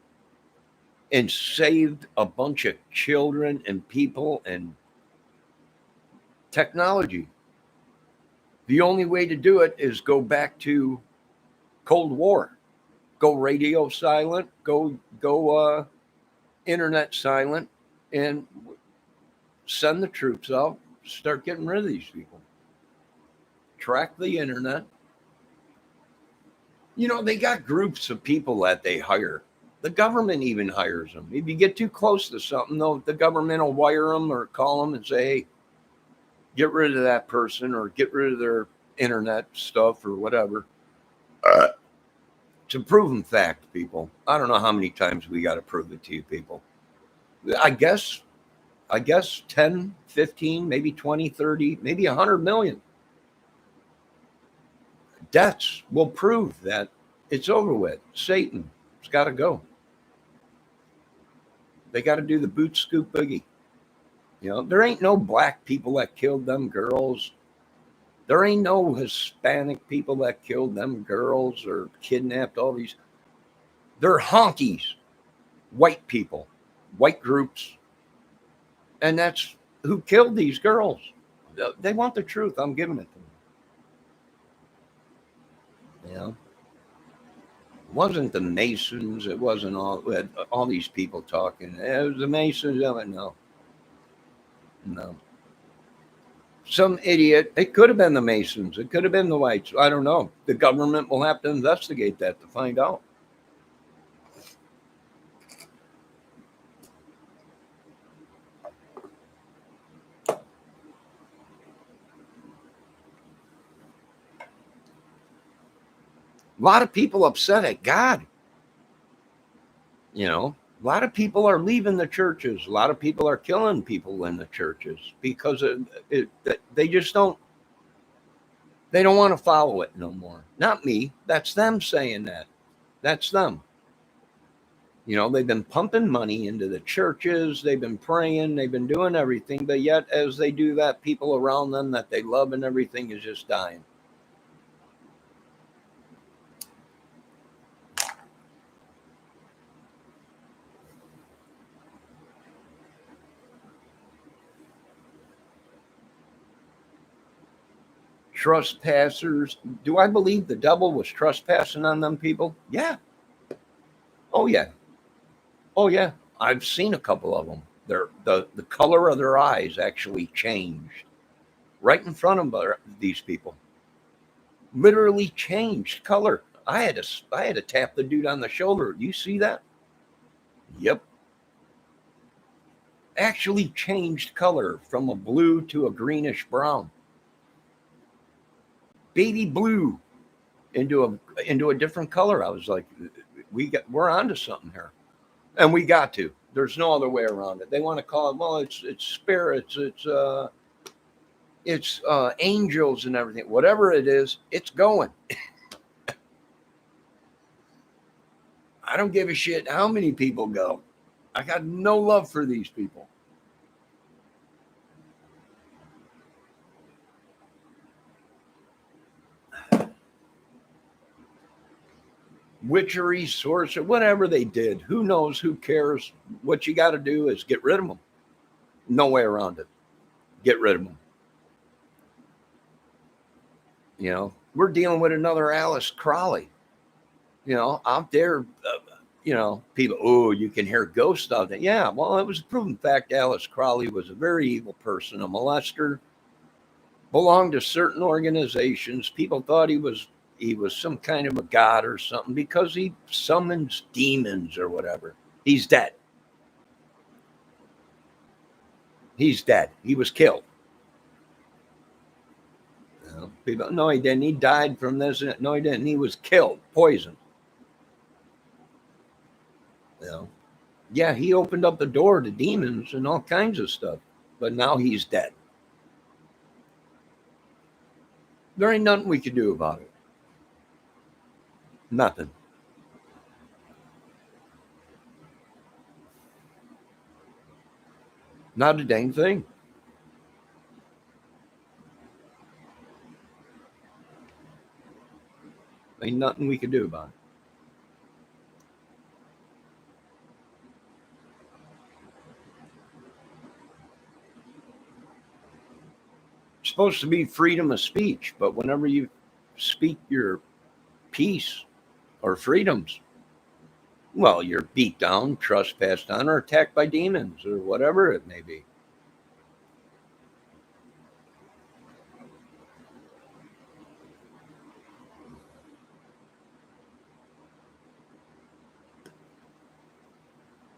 and saved a bunch of children and people and technology? The only way to do it is go back to Cold War. Go radio silent, go internet silent, and send the troops out, start getting rid of these people. Track the internet. You know, they got groups of people that they hire. The government even hires them. If you get too close to something, though, the government will wire them or call them and say, hey, get rid of that person or get rid of their internet stuff or whatever. It's a proven fact, people. I don't know how many times we got to prove it to you, people. I guess 10, 15, maybe 20, 30, maybe 100 million deaths will prove that it's over with. Satan has got to go. They got to do the boot scoop boogie. You know, there ain't no black people that killed them girls. There ain't no Hispanic people that killed them girls or kidnapped all these. They're honkies, white people, white groups. And that's who killed these girls. They want the truth. I'm giving it to them. You know, it wasn't the Masons. It wasn't all these people talking. It was the Masons. No. Some idiot. It could have been the Masons. It could have been the whites. I don't know. The government will have to investigate that to find out. A lot of people upset at God. You know, a lot of people are leaving the churches. A lot of people are killing people in the churches because they just don't. They don't want to follow it no more. Not me. That's them saying that. That's them. You know, they've been pumping money into the churches. They've been praying. They've been doing everything. But yet, as they do that, people around them that they love and everything is just dying. Trespassers. Do I believe the devil was trespassing on them people? Yeah. Oh, yeah. Oh, yeah. I've seen a couple of them. The color of their eyes actually changed right in front of these people. Literally changed color. I had to tap the dude on the shoulder. You see that? Yep. Actually changed color from a blue to a greenish brown. Baby blue into a different color. I was like, we're onto something here. And we got to. There's no other way around it. They want to call it, well, it's spirits, it's angels and everything. Whatever it is, it's going. I don't give a shit how many people go. I got no love for these people. Witchery, sorcery, whatever they did. Who knows? Who cares? What you got to do is get rid of them. No way around it. Get rid of them. You know, we're dealing with another Alice Crawley. You know, out there, you know, people, oh, you can hear ghosts out there. Yeah, well, it was a proven fact Alice Crawley was a very evil person, a molester, belonged to certain organizations. People thought he was some kind of a god or something because he summons demons or whatever. He's dead. He's dead. He was killed. You know, people, no, he didn't. He died from this. No, he didn't. He was killed, poisoned. You know, yeah, he opened up the door to demons and all kinds of stuff, but now he's dead. There ain't nothing we could do about it. Nothing. Not a dang thing. Ain't nothing we could do about it. It's supposed to be freedom of speech, but whenever you speak your peace or freedoms, well, you're beat down, trespassed on, or attacked by demons or whatever it may be.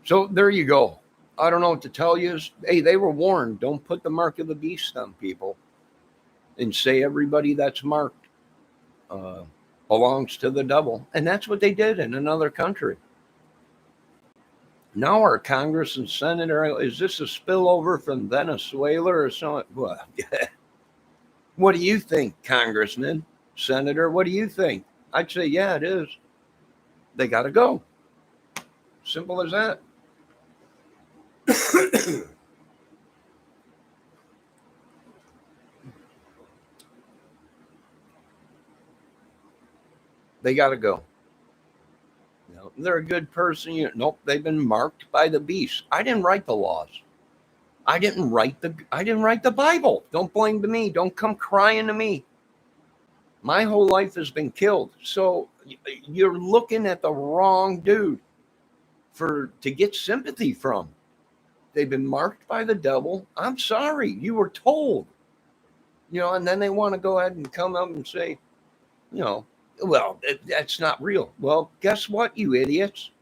So there you go. I don't know what to tell you. Hey, they were warned. Don't put the mark of the beast on people and say everybody that's marked belongs to the devil. And that's what they did in another country. Now our Congress and Senate is this a spillover from Venezuela or something? Well, what do you think, Congressman, Senator? What do you think? I'd say, yeah, it is. They got to go. Simple as that. They got to go. You know, they're a good person. Nope, they've been marked by the beast. I didn't write the laws. I didn't write the Bible. Don't blame me. Don't come crying to me. My whole life has been killed. So you're looking at the wrong dude to get sympathy from. They've been marked by the devil. I'm sorry, you were told. And then they want to go ahead and come up and say, well, that's not real. Well, guess what, you idiots?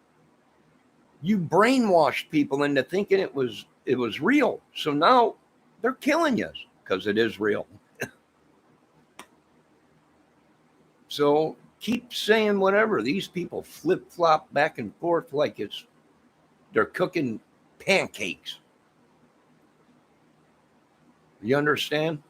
You brainwashed people into thinking it was real. So now they're killing you because it is real. So keep saying whatever. These people flip-flop back and forth like they're cooking pancakes. You understand?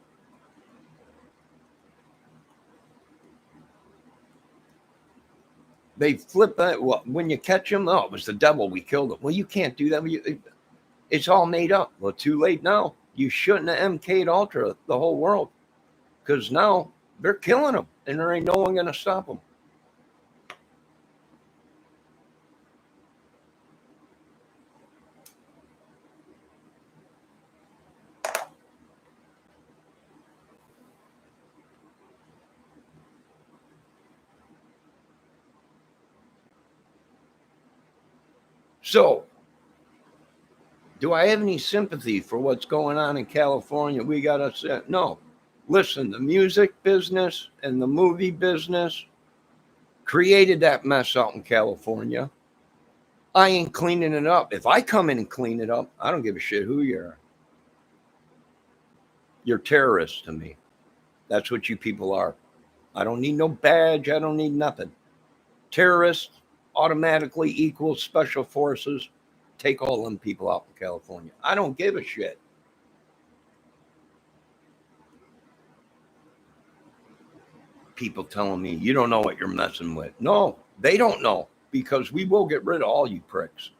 They flip that. Well, when you catch them, oh, it was the devil. We killed him. Well, you can't do that. It's all made up. Well, too late now. You shouldn't have MK'd Ultra the whole world because now they're killing them and there ain't no one going to stop them. So, do I have any sympathy for what's going on in California? We got to say, no. Listen, the music business and the movie business created that mess out in California. I ain't cleaning it up. If I come in and clean it up, I don't give a shit who you are. You're terrorists to me. That's what you people are. I don't need no badge. I don't need nothing. Terrorists automatically equals special forces. Take all them people out in California. I don't give a shit. People telling me, you don't know what you're messing with. No, they don't know because we will get rid of all you pricks.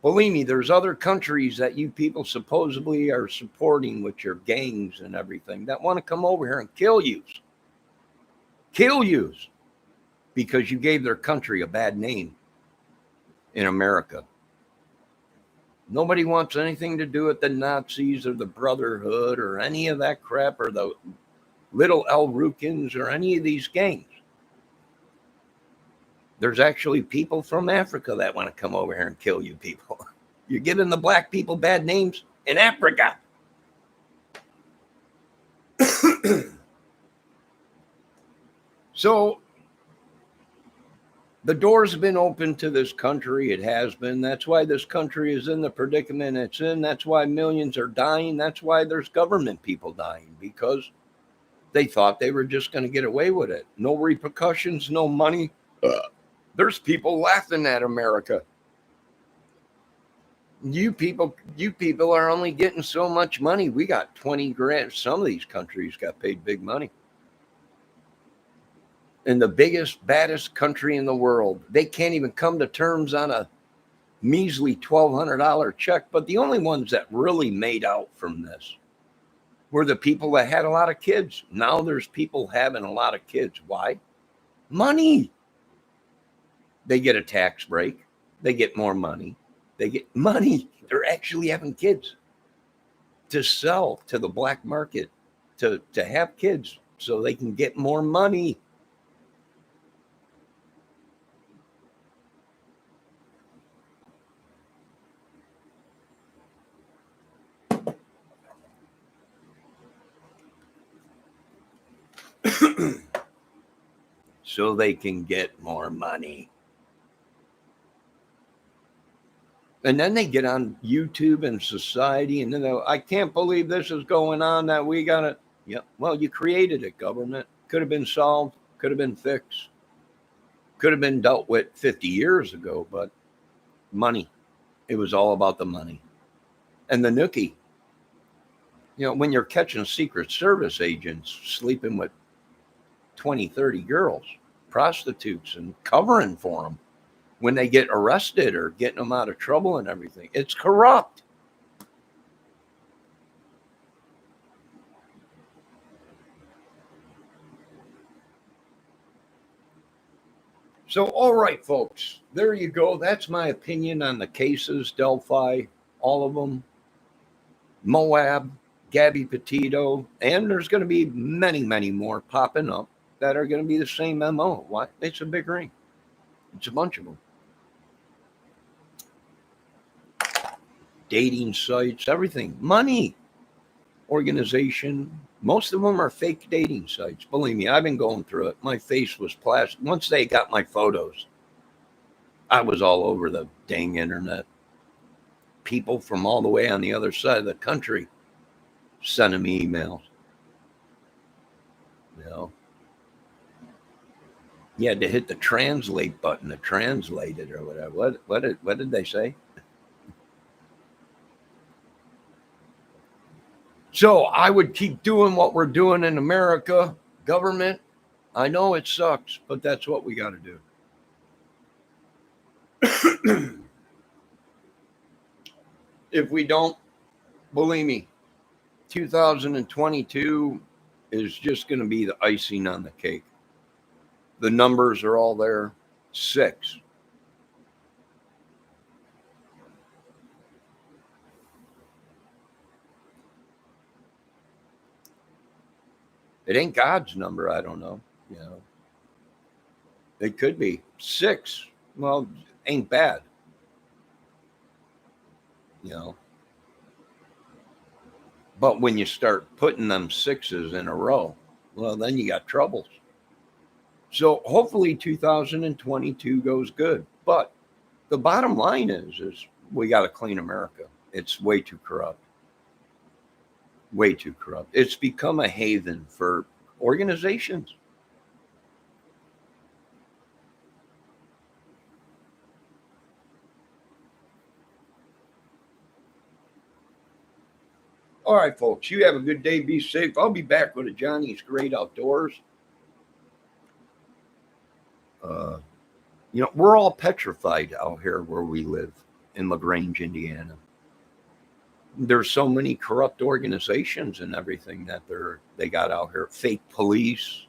Believe me, there's other countries that you people supposedly are supporting with your gangs and everything that want to come over here and kill yous. Kill yous because you gave their country a bad name in America. Nobody wants anything to do with the Nazis or the Brotherhood or any of that crap or the Little El Rukins or any of these gangs. There's actually people from Africa that want to come over here and kill you people. You're giving the black people bad names in Africa. So the doors have been open to this country. It has been. That's why this country is in the predicament it's in. That's why millions are dying. That's why there's government people dying because they thought they were just going to get away with it. No repercussions, no money. There's people laughing at America. You people are only getting so much money. We got 20 grand. Some of these countries got paid big money. In the biggest, baddest country in the world, they can't even come to terms on measly $1,200 check. But the only ones that really made out from this were the people that had a lot of kids. Now there's people having a lot of kids. Why? Money. They get a tax break. They get more money. They get money. They're actually having kids to sell to the black market, to have kids so they can get more money. So they can get more money. And then they get on YouTube and society, and then I can't believe this is going on, that we got to, yeah, well, you created it, government. Could have been solved, could have been fixed, could have been dealt with 50 years ago, but money. It was all about the money. And the nookie. When you're catching Secret Service agents sleeping with 20, 30 girls, prostitutes, and covering for them when they get arrested or getting them out of trouble and everything, it's corrupt. So, all right, folks, there you go. That's my opinion on the cases, Delphi, all of them, Moab, Gaby, Pettito, and there's going to be many, many more popping up that are going to be the same MO. Why? It's a big ring. It's a bunch of them. Dating sites, everything, money, organization. Most of them are fake dating sites. Believe me, I've been going through it. My face was plastic. Once they got my photos, I was all over the dang internet. People from all the way on the other side of the country sending me emails. You had to hit the translate button to translate it or whatever. What did they say? So I would keep doing what we're doing in America. Government, I know it sucks, but that's what we got to do. If we don't, believe me, 2022 is just going to be the icing on the cake. The numbers are all there. 6. It ain't God's number. I don't know. It could be 6. Well, ain't bad. But when you start putting them 6s in a row, well, then you got troubles. So hopefully 2022 goes good. But the bottom line is we got to clean America. It's way too corrupt. Way too corrupt. It's become a haven for organizations. All right, folks, you have a good day. Be safe. I'll be back with a Johnny's Great Outdoors. We're all petrified out here where we live in LaGrange, Indiana. There's so many corrupt organizations and everything that they got out here. Fake police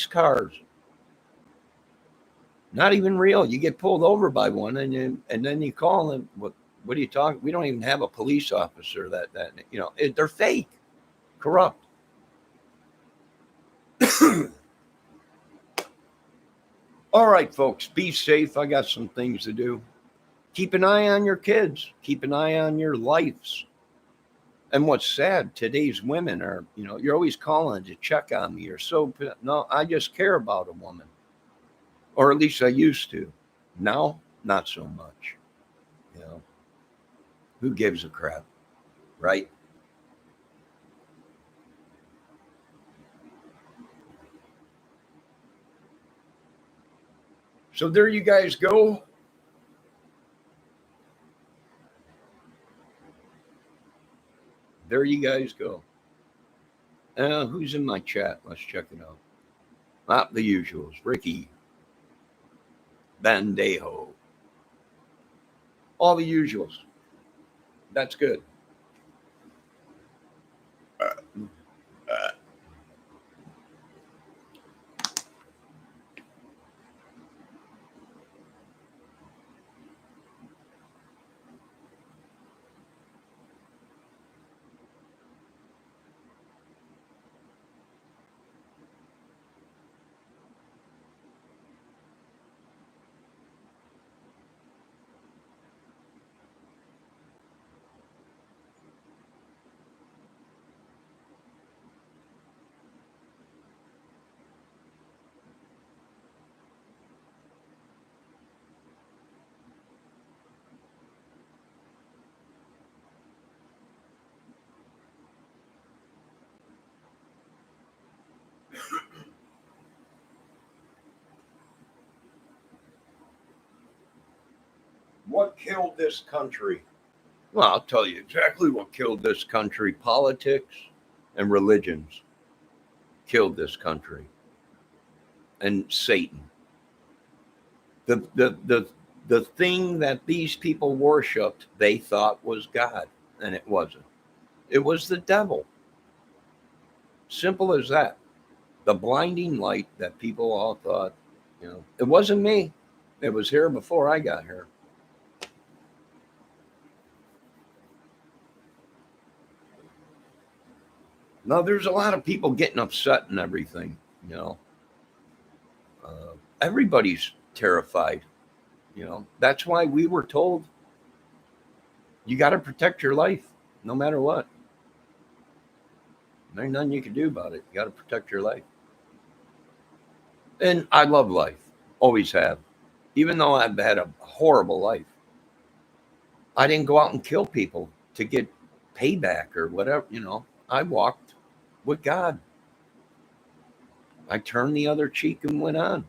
cars. Not even real. You get pulled over by one, and then you call them. What are you talking? We don't even have a police officer that they're fake, corrupt. All right, folks, be safe. I got some things to do. Keep an eye on your kids. Keep an eye on your lives. And what's sad, today's women are, you're always calling to check on me. You're so, no, I just care about a woman. Or at least I used to. Now, not so much. Who gives a crap, right? So there you guys go. There you guys go. Who's in my chat? Let's check it out. Not the usuals. Ricky Bandejo. All the usuals. That's good. What killed this country? Well, I'll tell you exactly what killed this country. Politics and religions killed this country. And Satan. The thing that these people worshipped, they thought was God, and it wasn't. It was the devil. Simple as that. The blinding light that people all thought, it wasn't me. It was here before I got here. Now, there's a lot of people getting upset and everything, everybody's terrified. That's why we were told you got to protect your life no matter what. There's nothing you can do about it. You got to protect your life. And I love life, always have. Even though I've had a horrible life, I didn't go out and kill people to get payback or whatever. I walked with God. I turned the other cheek and went on.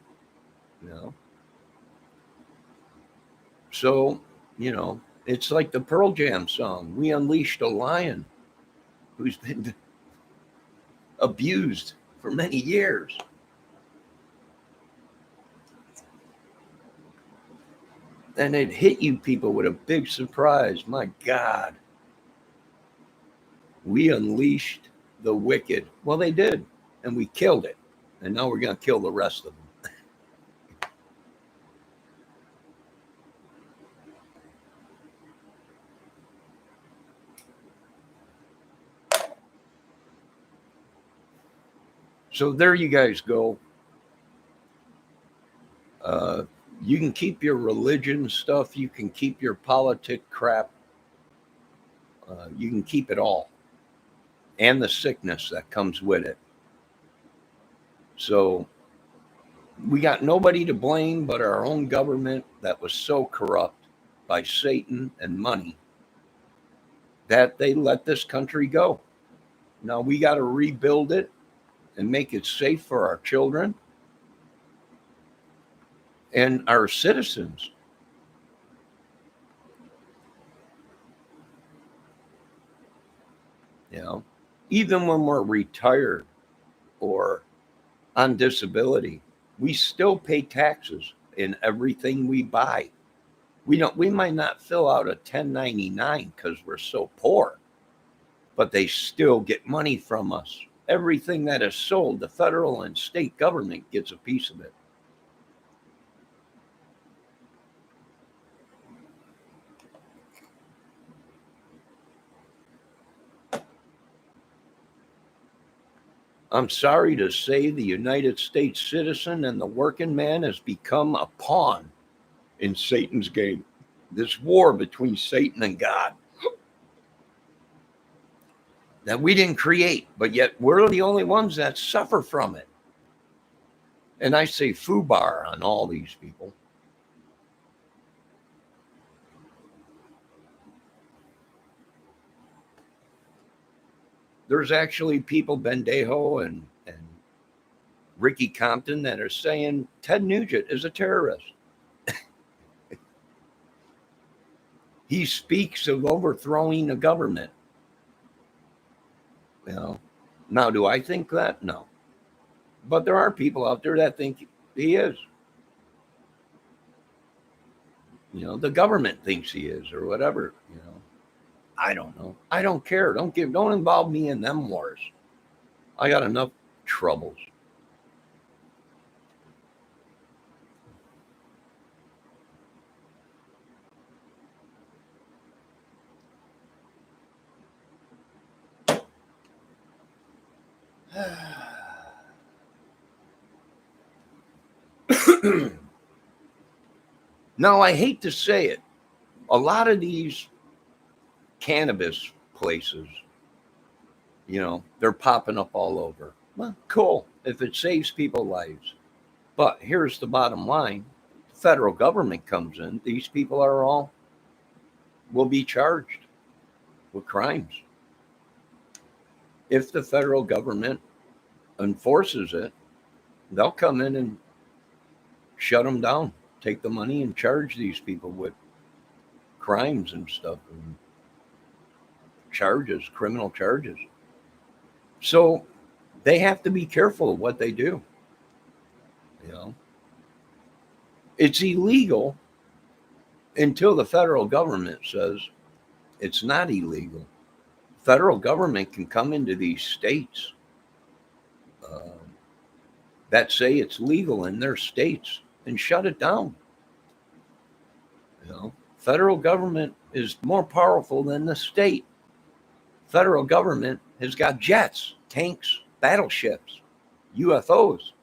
So, it's like the Pearl Jam song. We unleashed a lion who's been abused for many years. And it hit you people with a big surprise. My God. We unleashed the wicked. Well, they did. And we killed it. And now we're going to kill the rest of them. So there you guys go. You can keep your religion stuff. You can keep your politic crap. You can keep it all. And the sickness that comes with it. So we got nobody to blame but our own government that was so corrupt by Satan and money that they let this country go. Now we got to rebuild it and make it safe for our children and our citizens. Even when we're retired or on disability, we still pay taxes in everything we buy. We might not fill out a 1099 because we're so poor, but they still get money from us. Everything that is sold, the federal and state government gets a piece of it. I'm sorry to say the United States citizen and the working man has become a pawn in Satan's game. This war between Satan and God that we didn't create, but yet we're the only ones that suffer from it. And I say foobar on all these people. There's actually people, Bendejo and Ricky Compton, that are saying Ted Nugent is a terrorist. He speaks of overthrowing the government. Now, do I think that? No. But there are people out there that think he is. The government thinks he is or whatever. I don't know. I don't care. Don't involve me in them wars. I got enough troubles. Now, I hate to say it, a lot of these cannabis places, they're popping up all over. Well, cool, if it saves people's lives. But here's the bottom line. The federal government comes in, these people will be charged with crimes. If the federal government enforces it, they'll come in and shut them down, take the money and charge these people with crimes and stuff, and criminal charges. So they have to be careful of what they do. It's illegal until the federal government says it's not illegal. Federal government can come into these states that say it's legal in their states and shut it down. Federal government is more powerful than the state. Federal government has got jets, tanks, battleships, UFOs,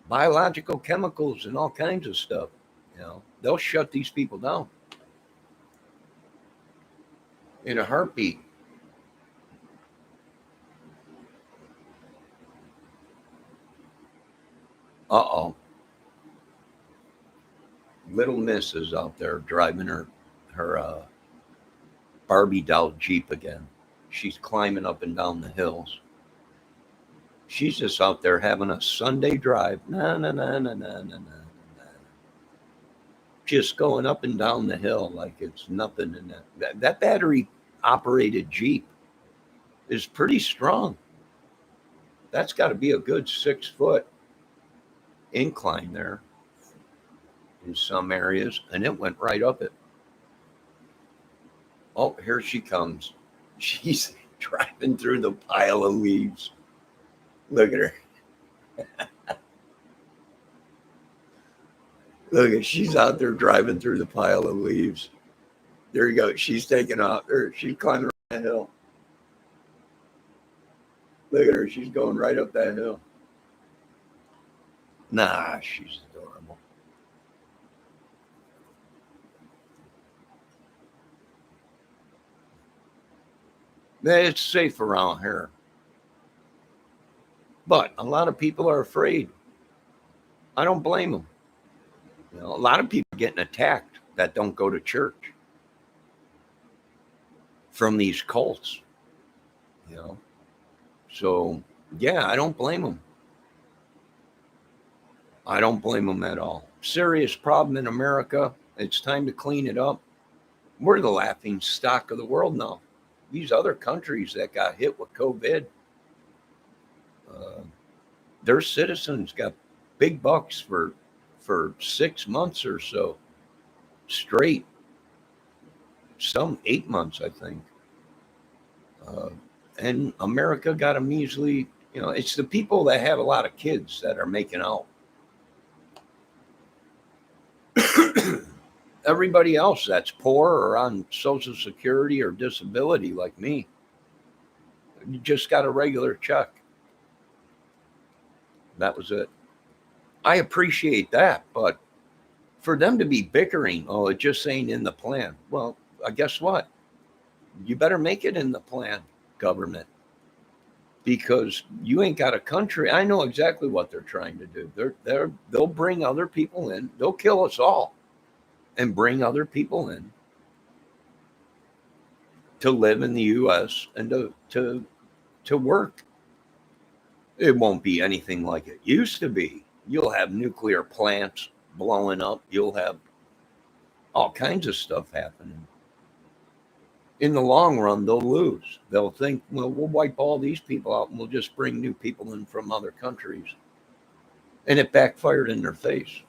biological chemicals, and all kinds of stuff. They'll shut these people down in a heartbeat. Uh-oh. Little Miss is out there driving her Barbie doll Jeep again. She's climbing up and down the hills. She's just out there having a Sunday drive. Na, na, na, na, na, na, na, na. Just going up and down the hill like it's nothing in that. That battery operated Jeep is pretty strong. That's got to be a good 6 foot incline there in some areas, and it went right up it. Oh, here she comes. She's driving through the pile of leaves. Look at her. Look at, she's out there driving through the pile of leaves. There you go. She's taking off. She's climbing the hill. Look at her. She's going right up that hill. Nah, she's adorable. It's safe around here. But a lot of people are afraid. I don't blame them. A lot of people are getting attacked that don't go to church from these cults. So, yeah, I don't blame them. I don't blame them at all. Serious problem in America. It's time to clean it up. We're the laughing stock of the world now. These other countries that got hit with COVID, their citizens got big bucks for 6 months or so straight. Some 8 months, I think. And America got a measly, it's the people that have a lot of kids that are making out. Everybody else that's poor or on Social Security or disability like me, you just got a regular check. That was it. I appreciate that, but for them to be bickering, oh, it just ain't in the plan. Well, guess what? You better make it in the plan, government, because you ain't got a country. I know exactly what they're trying to do. They'll bring other people in. They'll kill us all and bring other people in to live in the U.S. and to work. It won't be anything like it used to be. You'll have nuclear plants blowing up. You'll have all kinds of stuff happening. In the long run, they'll lose. They'll think, well, we'll wipe all these people out and we'll just bring new people in from other countries. And it backfired in their face.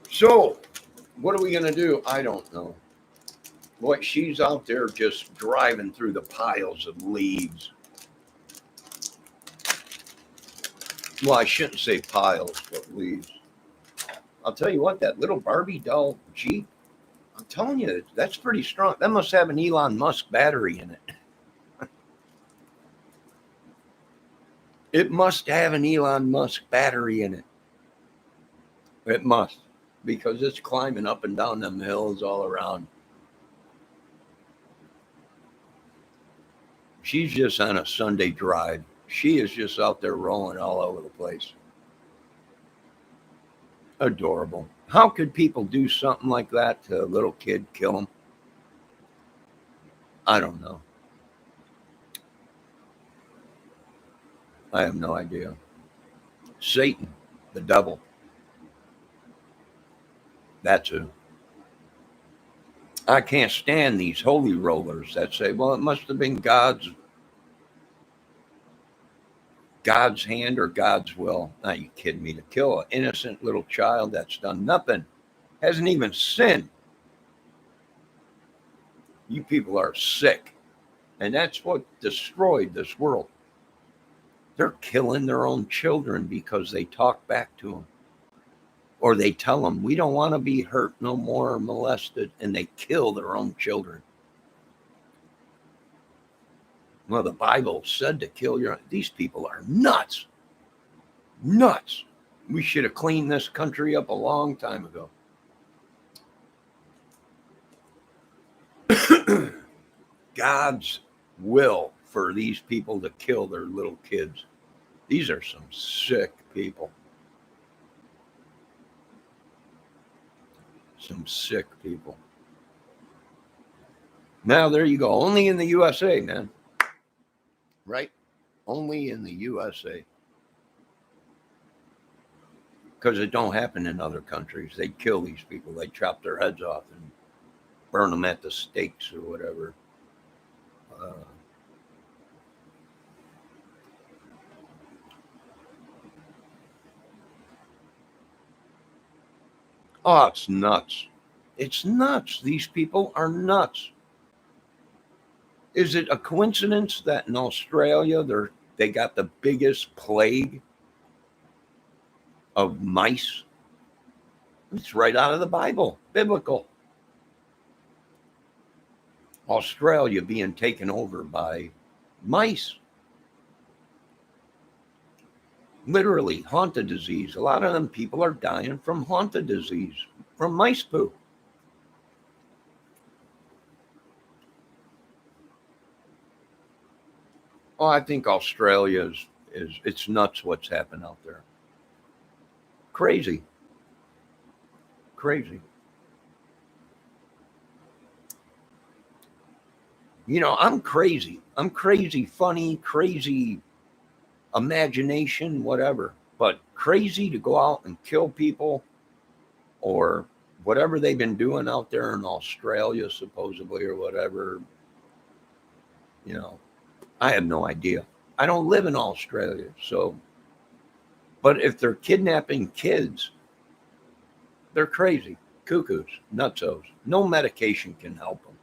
So, what are we going to do? I don't know. Boy, she's out there just driving through the piles of leaves. Well, I shouldn't say piles, but leaves. I'll tell you what, that little Barbie doll Jeep, I'm telling you, that's pretty strong. That must have an Elon Musk battery in it. It must have an Elon Musk battery in it. It must, because it's climbing up and down them hills all around. She's just on a Sunday drive. She is just out there rolling all over the place. Adorable. How could people do something like that to a little kid, kill him? I don't know. I have no idea. Satan, the devil. That's who. I can't stand these holy rollers that say, well, it must have been God's hand or God's will. Now, you kidding me? To kill an innocent little child that's done nothing, hasn't even sinned. You people are sick. And that's what destroyed this world. They're killing their own children because they talk back to them. Or they tell them, we don't want to be hurt no more or molested. And they kill their own children. Well, the Bible said to kill your... These people are nuts. Nuts. We should have cleaned this country up a long time ago. God's will for these people to kill their little kids. These are some sick people. Some sick people. Now, there you go. Only in the USA, man. Right? Only in the USA. Because it don't happen in other countries. They kill these people. They chop their heads off and burn them at the stakes or whatever. Oh, it's nuts. It's nuts. These people are nuts. Is it a coincidence that in Australia they got the biggest plague of mice? It's right out of the Bible, biblical. Australia being taken over by mice. Literally, haunted disease. A lot of them people are dying from haunted disease, from mice poo. Oh, I think Australia it's nuts what's happened out there. Crazy. Crazy. You know, I'm crazy. I'm crazy, funny, crazy imagination, whatever. But crazy to go out and kill people or whatever they've been doing out there in Australia, supposedly, or whatever, you know, I have no idea. I don't live in Australia, so. But if they're kidnapping kids, they're crazy, cuckoos, nutsos. No medication can help them.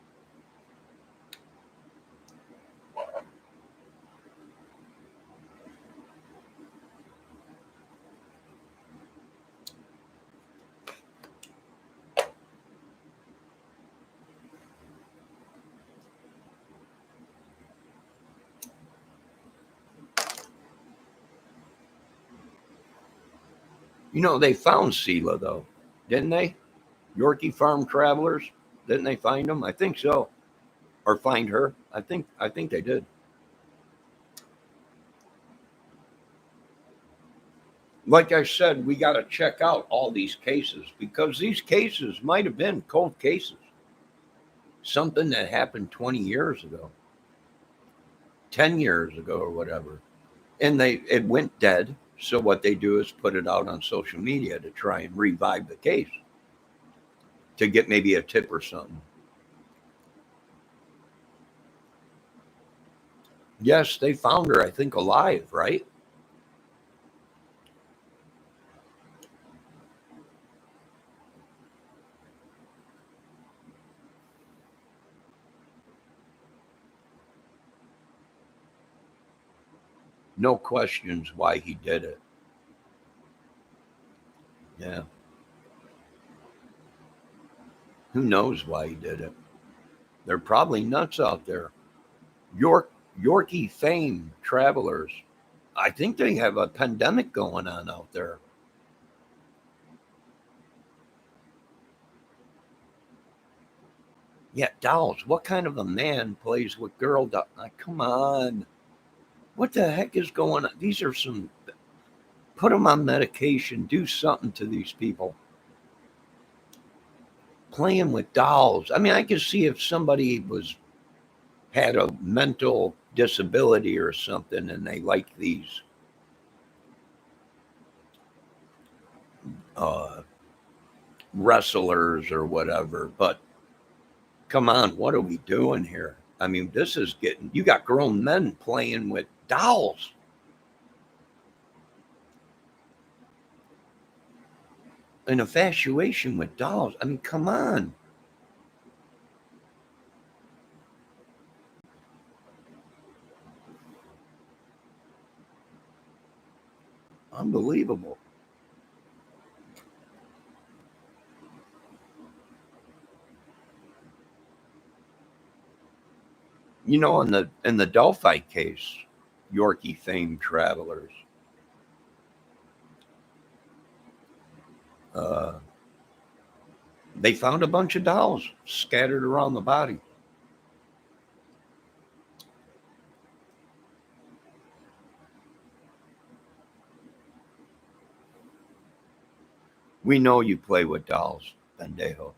You know, they found Sela, though, didn't they? Yorkie Farm Travelers, didn't they find them? I think so. Or find her. I think they did. Like I said, we got to check out all these cases because these cases might have been cold cases. Something that happened 20 years ago, 10 years ago, or whatever. And it went dead. So what they do is put it out on social media to try and revive the case to get maybe a tip or something. Yes, they found her, I think, alive, right? No questions why he did it. Yeah. Who knows why he did it? They're probably nuts out there. Yorkie fame travelers. I think they have a pandemic going on out there. Yeah, dolls. What kind of a man plays with girl dolls? Like, come on. What the heck is going on? These are some. Put them on medication. Do something to these people. Playing with dolls. I mean, I could see if somebody had a mental disability or something, and they like these uh, wrestlers or whatever. But come on, what are we doing here? I mean, this is getting. You got grown men playing with dolls. An infatuation with dolls. I mean, come on. Unbelievable. You know, in the Delphi case, Yorkie fame travelers, uh, they found a bunch of dolls scattered around the body. We know you play with dolls, Bendejo.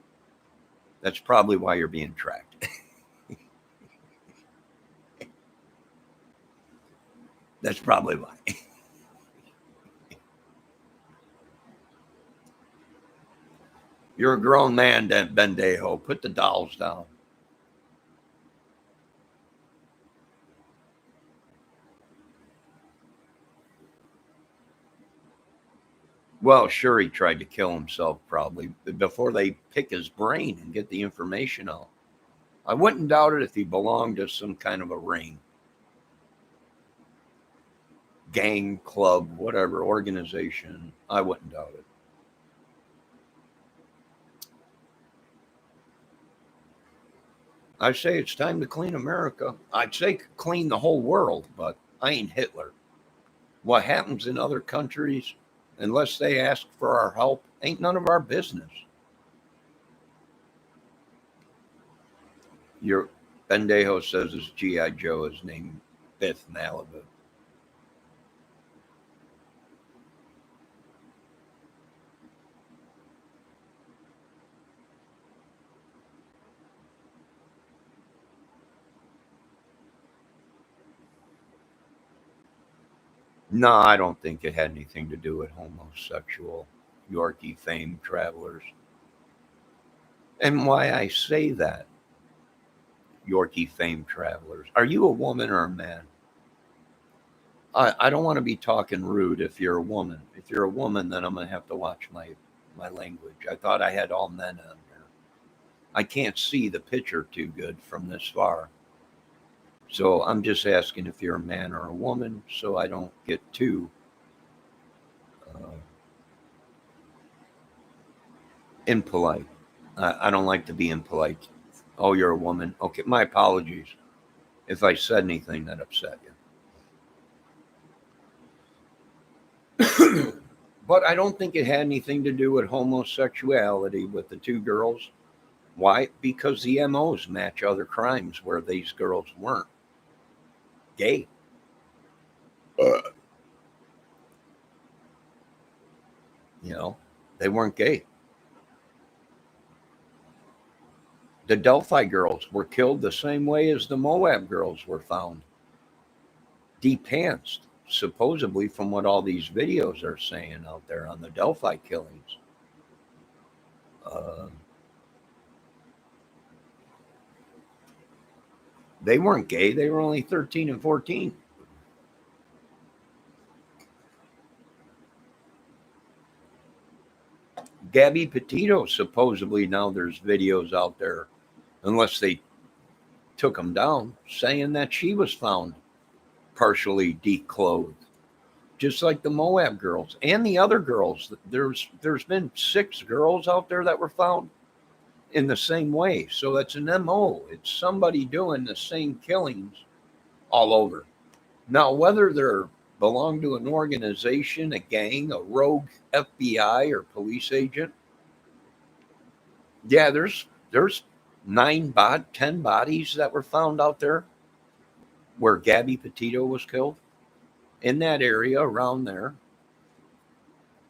That's probably why you're being tracked. That's probably why. You're a grown man, Bendejo. Put the dolls down. Well, sure, he tried to kill himself probably before they pick his brain and get the information out. I wouldn't doubt it if he belonged to some kind of a ring, gang, club, whatever, organization. I wouldn't doubt it. I say it's time to clean America. I'd say clean the whole world, but I ain't Hitler. What happens in other countries, unless they ask for our help, ain't none of our business. Your Bendejo says his GI Joe is named Biff Malibu. No, I don't think it had anything to do with homosexual Yorkie fame travelers. And why I say that, Yorkie fame travelers, are you a woman or a man? I don't want to be talking rude if you're a woman. If you're a woman, then I'm going to have to watch my language. I thought I had all men on there. I can't see the picture too good from this far. So I'm just asking if you're a man or a woman so I don't get too uh, impolite. I don't like to be impolite. Oh, you're a woman. Okay, my apologies if I said anything that upset you. But I don't think it had anything to do with homosexuality with the two girls. Why? Because the MOs match other crimes where these girls weren't gay. Uh, you know, they weren't gay. The Delphi girls were killed the same way as the Moab girls were found, depantsed, supposedly from what all these videos are saying out there on the Delphi killings. Uh, they weren't gay. They were only 13 and 14. Gabby Pettito, supposedly now there's videos out there, unless they took them down, saying that she was found partially declothed, just like the Moab girls and the other girls. There's been 6 girls out there that were found in the same way. So it's an MO. It's somebody doing the same killings all over. Now, whether they're belong to an organization, a gang, a rogue FBI or police agent, yeah, there's 10 bodies that were found out there where Gabby Pettito was killed in that area around there.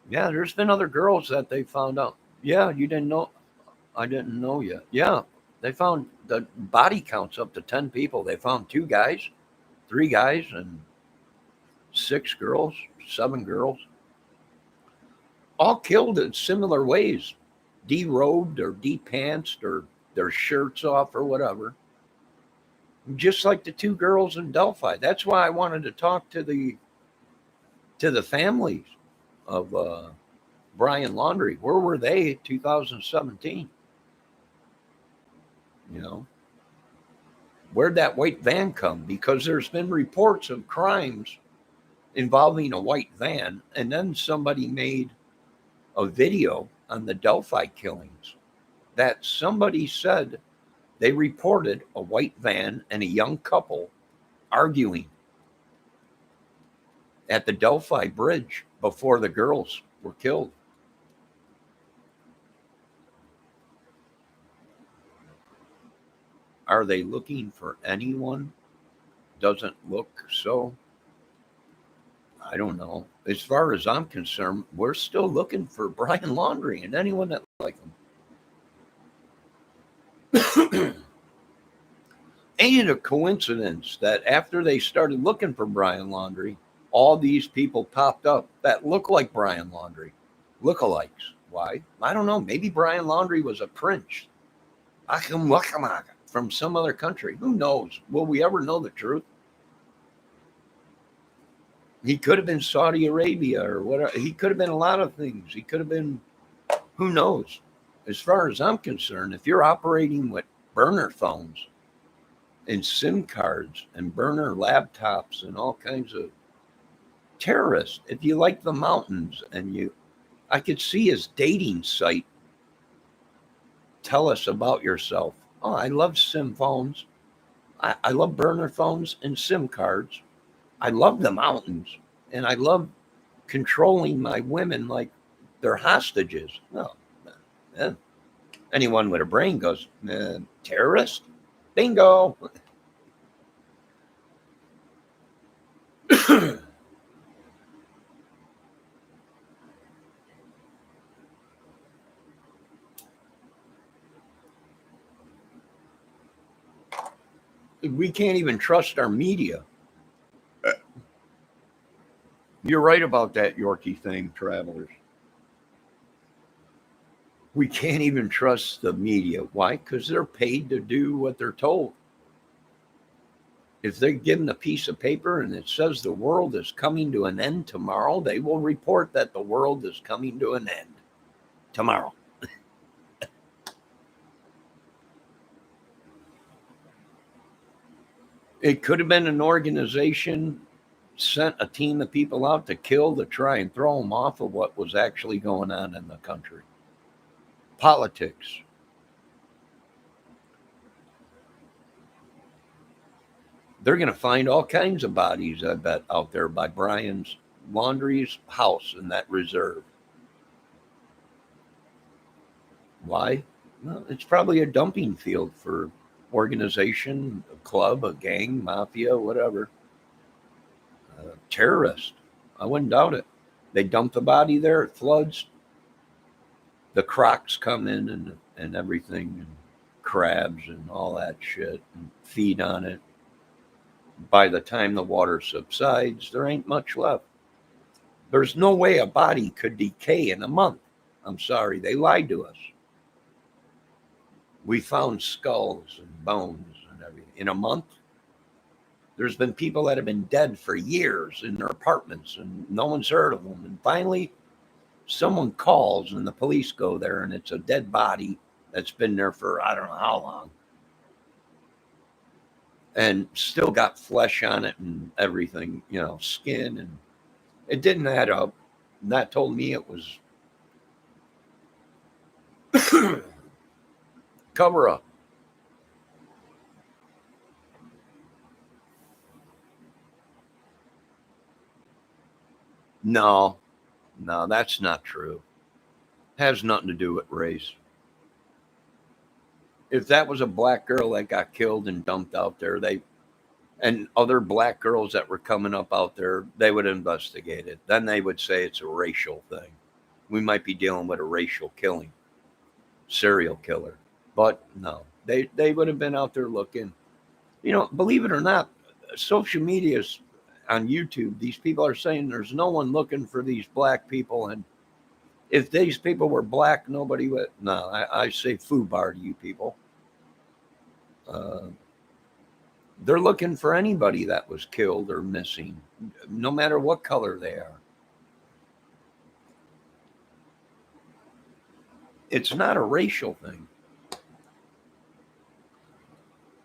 Yeah, there's been other girls that they found out. Yeah, you didn't know. I didn't know yet. Yeah, they found the body counts up to 10 people. They found 2 guys, 3 guys, and 6 girls, 7 girls, all killed in similar ways, derobed or depantsed or their shirts off or whatever. Just like the 2 girls in Delphi. That's why I wanted to talk to the families of Brian Laundrie. Where were they in 2017? You know, where'd that white van come? Because there's been reports of crimes involving a white van, and then somebody made a video on the Delphi killings that somebody said they reported a white van and a young couple arguing at the Delphi bridge before the girls were killed. Are they looking for anyone? Doesn't look so. I don't know. As far as I'm concerned, we're still looking for Brian Laundrie and anyone that like him. Ain't it a coincidence that after they started looking for Brian Laundrie, all these people popped up that look like Brian Laundrie, lookalikes? Why? I don't know. Maybe Brian Laundrie was a prince from some other country. Who knows? Will we ever know the truth? He could have been Saudi Arabia or whatever. He could have been a lot of things. He could have been, who knows? As far as I'm concerned, if you're operating with burner phones and SIM cards and burner laptops and all kinds of terrorists, if you like the mountains and I could see his dating site. Tell us about yourself. Oh, I love SIM phones. I love burner phones and SIM cards. I love the mountains, and I love controlling my women like they're hostages. No, anyone with a brain goes, terrorist? Bingo. We can't even trust our media. You're right about that Yorkie thing, travelers. We can't even trust the media. Why? Because they're paid to do what they're told. If they're given a piece of paper and it says the world is coming to an end tomorrow, they will report that the world is coming to an end tomorrow. It could have been an organization sent a team of people out to kill, to try and throw them off of what was actually going on in the country. Politics. They're going to find all kinds of bodies, I bet, out there by Brian's Laundrie's house in that reserve. Why? Well, it's probably a dumping field for organization, a club, a gang, mafia, whatever. Terrorist. I wouldn't doubt it. They dump the body there, it floods. The crocs come in and everything, and crabs and all that shit, and feed on it. By the time the water subsides, there ain't much left. There's no way a body could decay in a month. I'm sorry, they lied to us. We found skulls and bones and everything. In a month, there's been people that have been dead for years in their apartments and no one's heard of them. And finally, someone calls and the police go there and it's a dead body that's been there for I don't know how long. and still got flesh on it and everything, skin, and it didn't add up. And that told me it was cover up. No, that's not true. Has nothing to do with race. If that was a black girl that got killed and dumped out there, and other black girls that were coming up out there, they would investigate it. Then they would say it's a racial thing. We might be dealing with a racial killing, serial killer. But no, they would have been out there looking. Believe it or not, social media's on YouTube. These people are saying there's no one looking for these black people, and if these people were black, nobody would. No, I say foobar to you people. They're looking for anybody that was killed or missing, no matter what color they are. It's not a racial thing.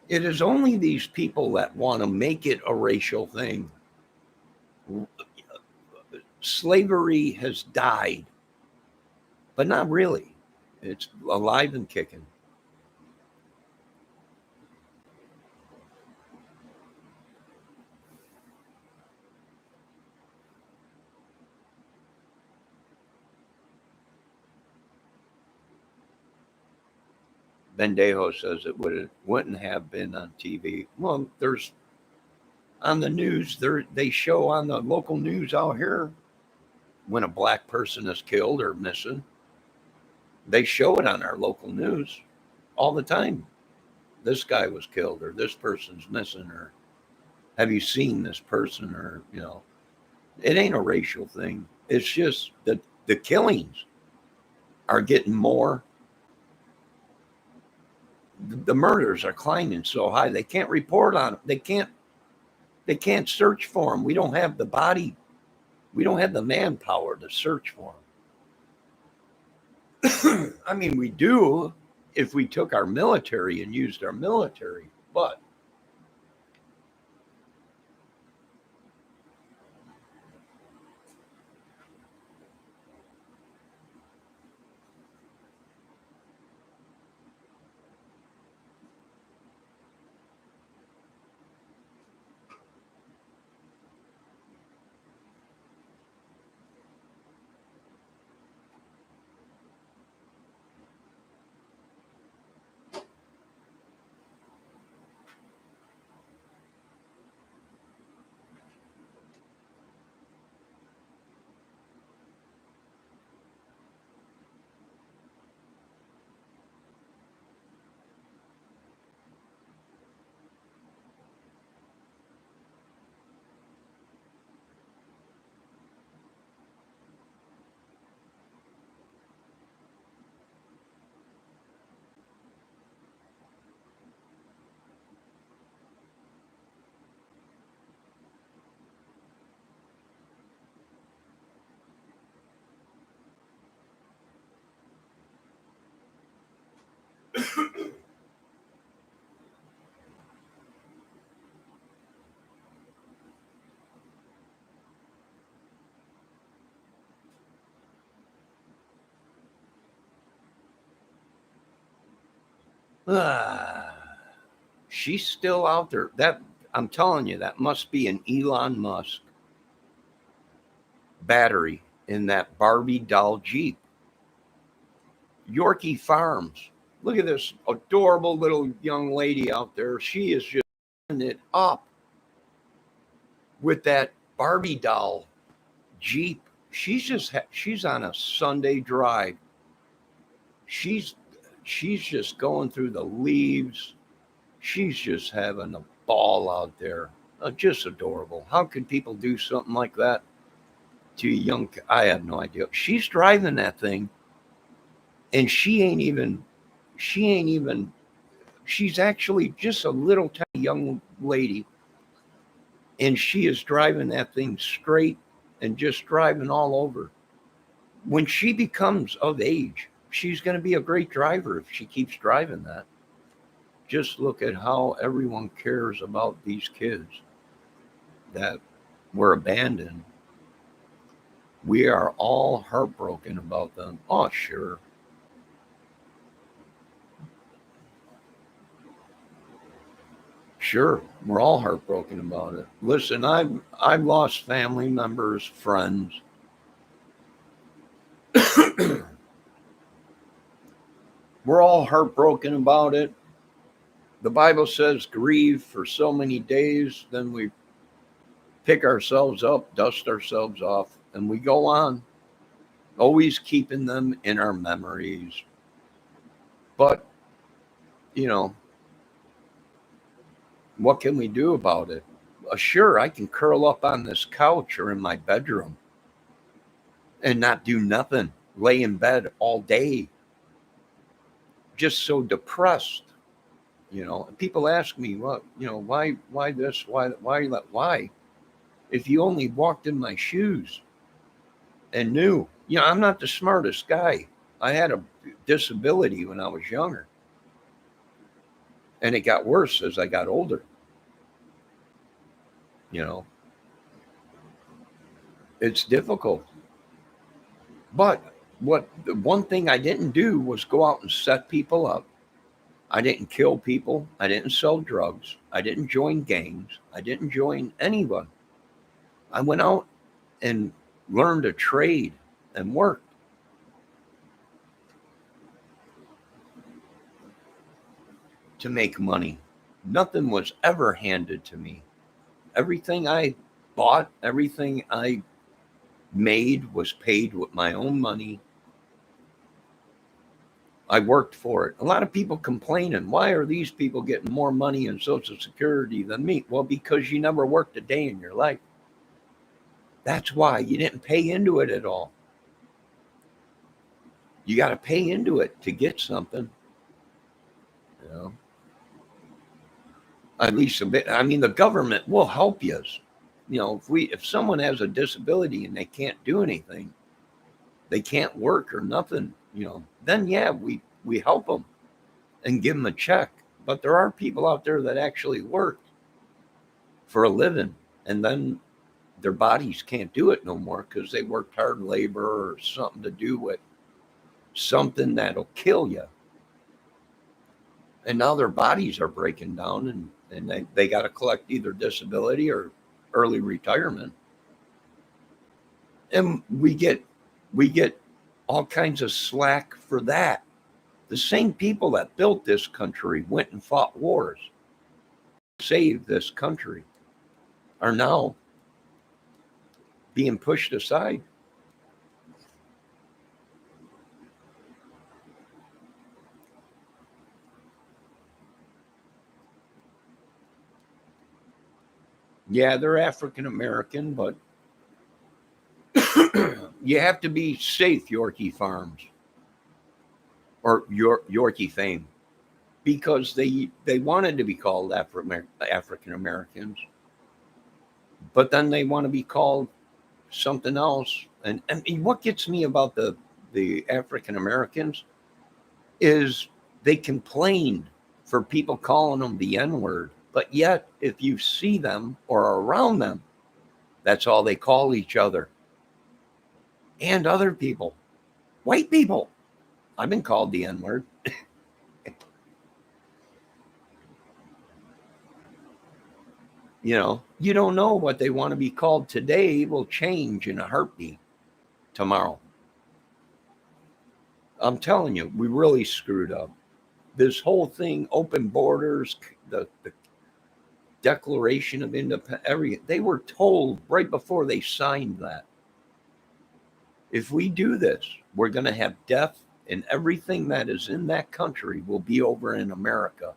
It is only these people that want to make it a racial thing. Slavery has died, but not really. It's alive and kicking. Bendejo says it wouldn't have been on TV. Well, there's on the news. They show on the local news out here when a black person is killed or missing. They show it on our local news all the time. This guy was killed, or this person's missing, or have you seen this person, or it ain't a racial thing. It's just that the killings are getting more. The murders are climbing so high they can't report on them. They can't search for them. We don't have the body. We don't have the manpower to search for them. I mean, we do if we took our military and used our military, but she's still out there. That I'm telling you, that must be an Elon Musk battery in that Barbie doll Jeep. Yorkie Farms. Look at this adorable little young lady out there. She is just it up with that Barbie doll Jeep. She's on a Sunday drive. She's just going through the leaves. She's just having a ball out there. Just adorable. How could people do something like that to a young? I have no idea. She's driving that thing, and she ain't even. She's actually just a little tiny young lady, and she is driving that thing straight and just driving all over. When she becomes of age, she's going to be a great driver if she keeps driving that. just look at how everyone cares about these kids that were abandoned. We are all heartbroken about them. Oh, sure. Sure, we're all heartbroken about it. Listen, I've lost family members, friends. We're all heartbroken about it. The Bible says grieve for so many days, then we pick ourselves up, dust ourselves off, and we go on, always keeping them in our memories. But, you know, what can we do about it? Sure, I can curl up on this couch or in my bedroom and not do nothing, lay in bed all day, just so depressed. People ask me, well, why this, why? If you only walked in my shoes and knew, I'm not the smartest guy. I had a disability when I was younger, and it got worse as I got older. It's difficult. But the one thing I didn't do was go out and set people up. I didn't kill people. I didn't sell drugs. I didn't join gangs. I didn't join anyone. I went out and learned a trade and worked. To make money. Nothing was ever handed to me. Everything I bought, everything I made was paid with my own money. I worked for it. A lot of people complaining, why are these people getting more money in Social Security than me? Well, because you never worked a day in your life. That's why you didn't pay into it at all. You got to pay into it to get something. At least a bit. I mean, the government will help you. If someone has a disability and they can't do anything, they can't work or nothing, then yeah, we help them and give them a check. But there are people out there that actually work for a living, and then their bodies can't do it no more because they worked hard labor or something to do with something that'll kill you. And now their bodies are breaking down, and they got to collect either disability or early retirement. And we get all kinds of slack for that. The same people that built this country went and fought wars, saved this country, are now being pushed aside. Yeah, they're African American, but you have to be safe, Yorkie Farms or Yorkie Fame, because they wanted to be called African Americans, but then they want to be called something else. And what gets me about the African Americans is they complain for people calling them the N-word, but yet if you see them or are around them, that's all they call each other. And other people, white people. I've been called the N-word. You don't know what they want to be called today will change in a heartbeat tomorrow. I'm telling you, we really screwed up. This whole thing, open borders, the Declaration of Independence, everything, they were told right before they signed that, if we do this, we're going to have death, and everything that is in that country will be over in America.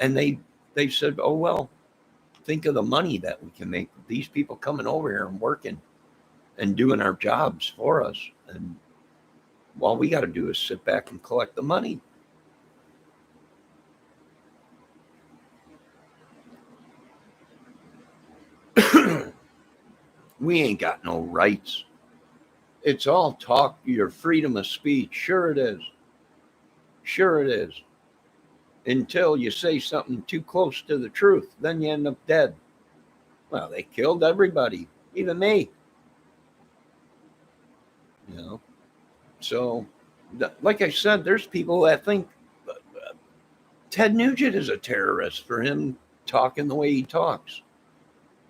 And they said, oh, well, think of the money that we can make. These people coming over here and working and doing our jobs for us. And all we got to do is sit back and collect the money. We ain't got no rights. It's all talk, your freedom of speech. Sure it is. Sure it is. until you say something too close to the truth. Then you end up dead. Well, they killed everybody, even me. You know. So, like I said, there's people that think Ted Nugent is a terrorist for him talking the way he talks.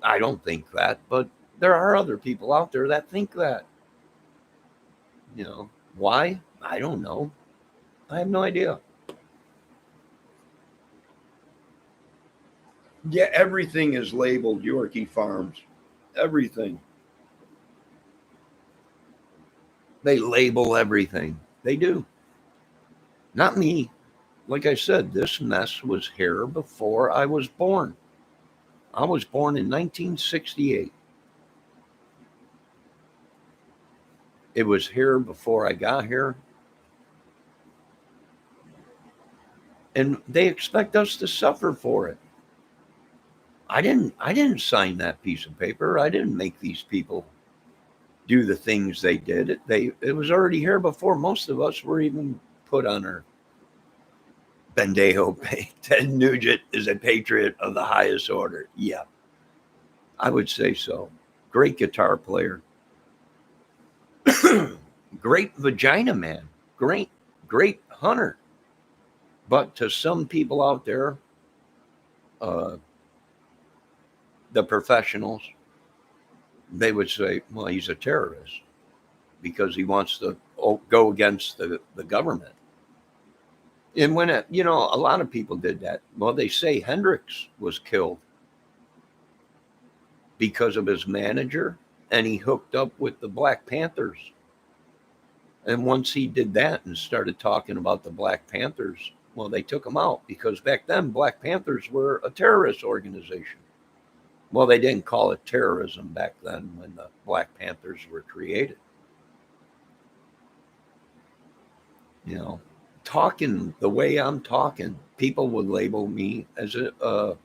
I don't think that, but there are other people out there that think that. You know, why? I don't know. I have no idea. Yeah, everything is labeled Yorkie Farms. Everything. They label everything. They do. Not me. Like I said, this mess was here before I was born. I was born in 1968. It was here before I got here. And they expect us to suffer for it. I didn't sign that piece of paper. I didn't make these people do the things they did. It was already here before most of us were even put on earth. Bendejo, Ted Nugent is a patriot of the highest order. Yeah, I would say so. Great guitar player. Great vagina man. Great hunter. But to some people out there, uh, the professionals, they would say, well, he's a terrorist because he wants to go against the government. And when a lot of people did that. Well, they say Hendrix was killed because of his manager, and he hooked up with the Black Panthers. And once he did that and started talking about the Black Panthers, well, they took him out because back then Black Panthers were a terrorist organization. Well, they didn't call it terrorism back then when the Black Panthers were created. You know, talking the way I'm talking, people would label me as a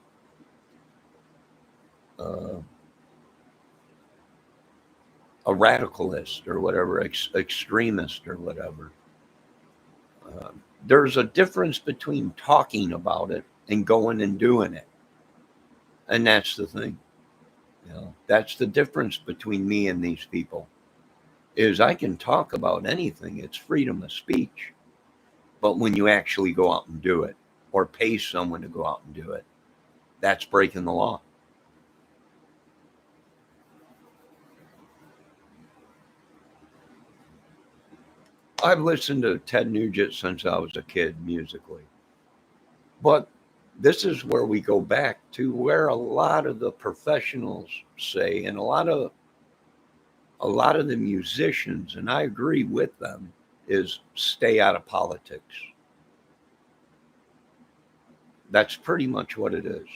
radicalist or whatever, extremist or whatever. There's a difference between talking about it and going and doing it, and that's the thing. That's the difference between me and these people. Is I can talk about anything; it's freedom of speech. But when you actually go out and do it, or pay someone to go out and do it, that's breaking the law. I've listened to Ted Nugent since I was a kid musically. But this is where we go back to where a lot of the professionals say, and a lot of the musicians, and I agree with them, is stay out of politics. That's pretty much what it is.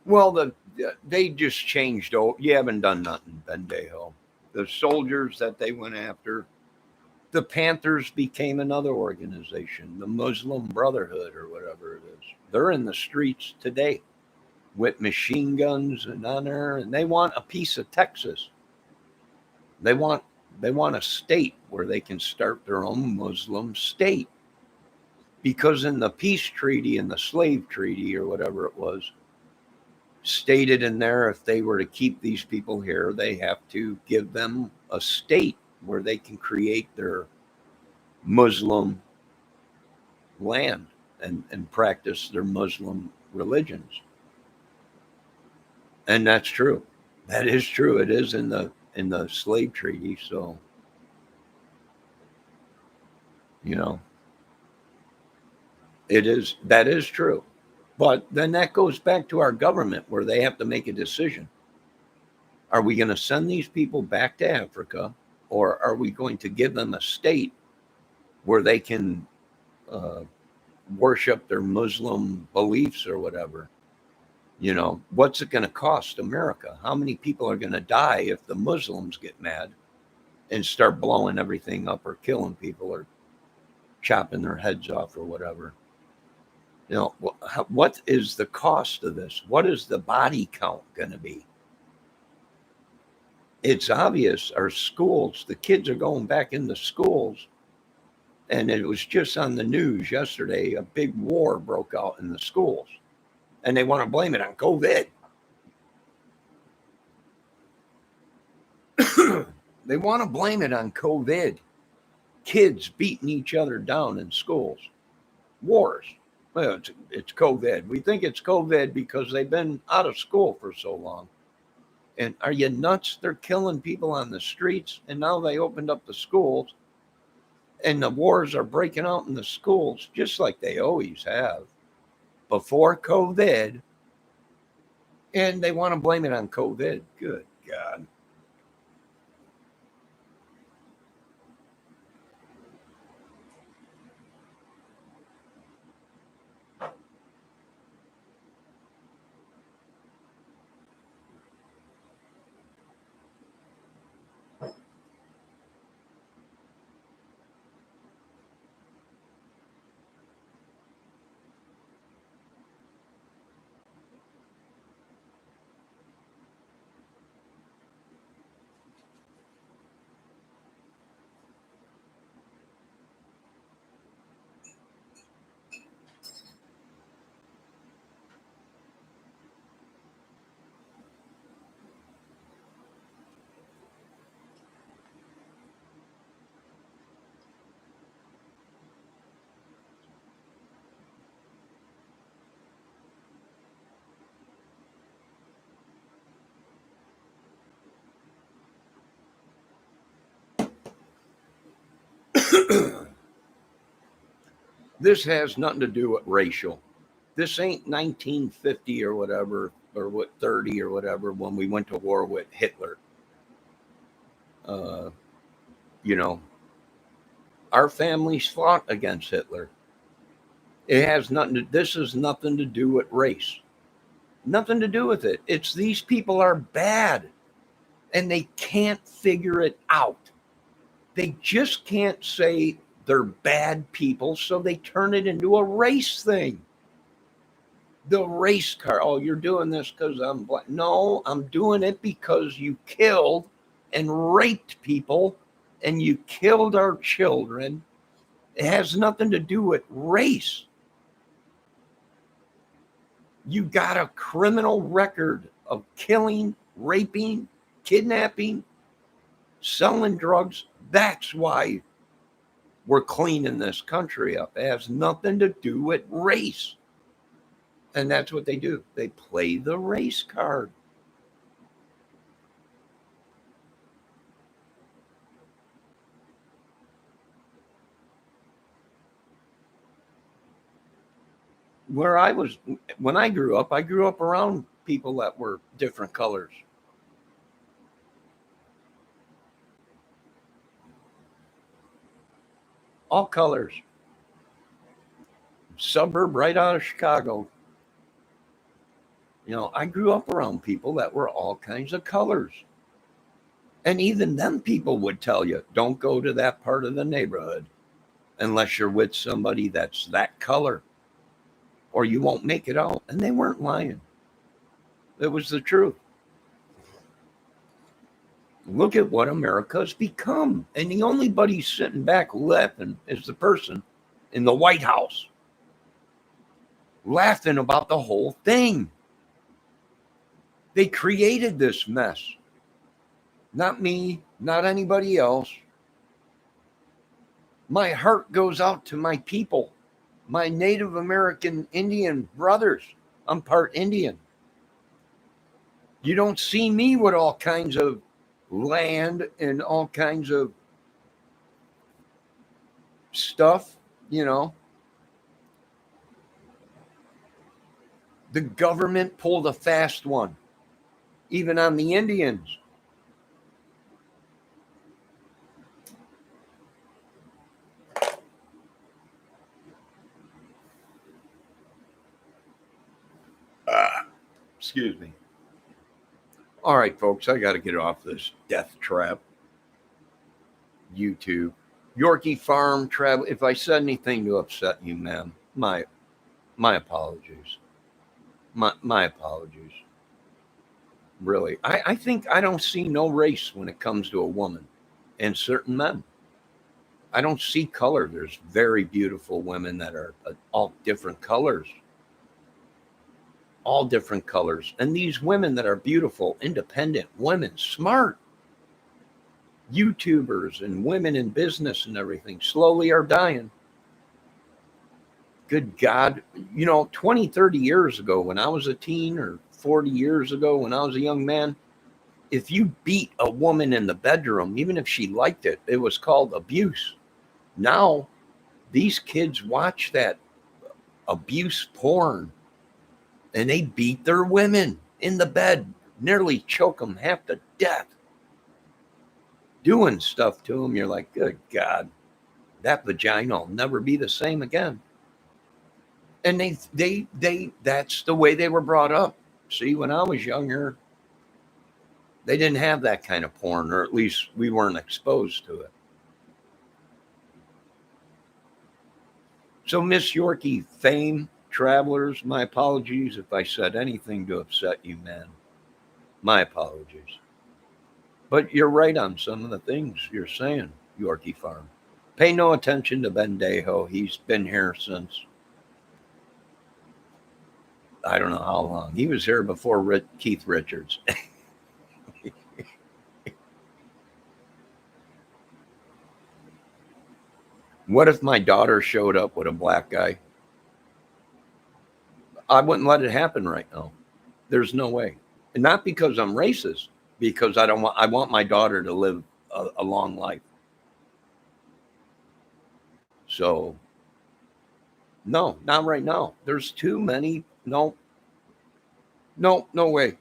Well, they just changed. Oh, you haven't done nothing, Bendejo. The soldiers that they went after, the Panthers became another organization, the Muslim Brotherhood or whatever it is. They're in the streets today with machine guns and on there, and they want a piece of Texas. They want they want a state where they can start their own Muslim state. Because in the peace treaty and the slave treaty or whatever it was, stated in there if they were to keep these people here, they have to give them a state where they can create their Muslim land and practice their Muslim religions. And that's true. That is true. It is in the slave treaty. So, you know, that is true. But then that goes back to our government where they have to make a decision. Are we going to send these people back to Africa, or are we going to give them a state where they can worship their Muslim beliefs or whatever? What's it going to cost America? How many people are going to die if the Muslims get mad and start blowing everything up or killing people or chopping their heads off or whatever? What is the cost of this? What is the body count going to be? It's obvious our schools, the kids are going back into schools. And it was just on the news yesterday, a big war broke out in the schools. And they want to blame it on COVID. They want to blame it on COVID. Kids beating each other down in schools. Wars. Well, it's COVID. We think it's COVID because they've been out of school for so long. And are you nuts? They're killing people on the streets. And now they opened up the schools. And the wars are breaking out in the schools just like they always have before COVID. And they want to blame it on COVID. Good God. This has nothing to do with racial. This ain't 1950 or whatever, or what 30 or whatever, when we went to war with Hitler. You know, our families fought against Hitler. It has nothing. This has nothing to do with race. Nothing to do with it. It's these people are bad, and they can't figure it out. They just can't say they're bad people, so they turn it into a race thing. The race car. Oh, you're doing this because I'm black. No, I'm doing it because you killed and raped people and you killed our children. It has nothing to do with race. You got a criminal record of killing, raping, kidnapping, selling drugs. That's why we're cleaning this country up. It has nothing to do with race. And that's what they do. They play the race card. When I grew up around people that were different colors. All colors. Suburb right out of Chicago. I grew up around people that were all kinds of colors. And even them people would tell you, don't go to that part of the neighborhood unless you're with somebody that's that color, or you won't make it out. And they weren't lying. It was the truth. Look at what America's become. And the only buddy sitting back laughing is the person in the White House, laughing about the whole thing. They created this mess. Not me, not anybody else. My heart goes out to my people, my Native American Indian brothers. I'm part Indian. You don't see me with all kinds of land and all kinds of stuff, The government pulled a fast one, even on the Indians. Excuse me. All right, folks, I got to get off this death trap. YouTube. Yorkie Farm Travel. If I said anything to upset you, ma'am, my My apologies. My apologies. Really. I think I don't see no race when it comes to a woman and certain men. I don't see color. There's very beautiful women that are all different colors. All different colors. And these women that are beautiful, independent women, smart YouTubers and women in business and everything slowly are dying. Good God. 20, 30 years ago when I was a teen, or 40 years ago when I was a young man, if you beat a woman in the bedroom, even if she liked it, it was called abuse. Now, these kids watch that abuse porn and they beat their women in the bed, nearly choke them half to death, doing stuff to them. You're like, good God, that vagina will never be the same again. And they that's the way they were brought up. See, when I was younger, they didn't have that kind of porn, or at least we weren't exposed to it. So, Miss Yorkie fame, travelers, my apologies if I said anything to upset you, man. My apologies. But you're right on some of the things you're saying, Yorkie Farm. Pay no attention to Bendejo. He's been here since, I don't know how long. He was here before Keith Richards. What if my daughter showed up with a black guy? I wouldn't let it happen right now. There's no way. And not because I'm racist, because I want my daughter to live a long life. So, no, not right now. There's too many. No way.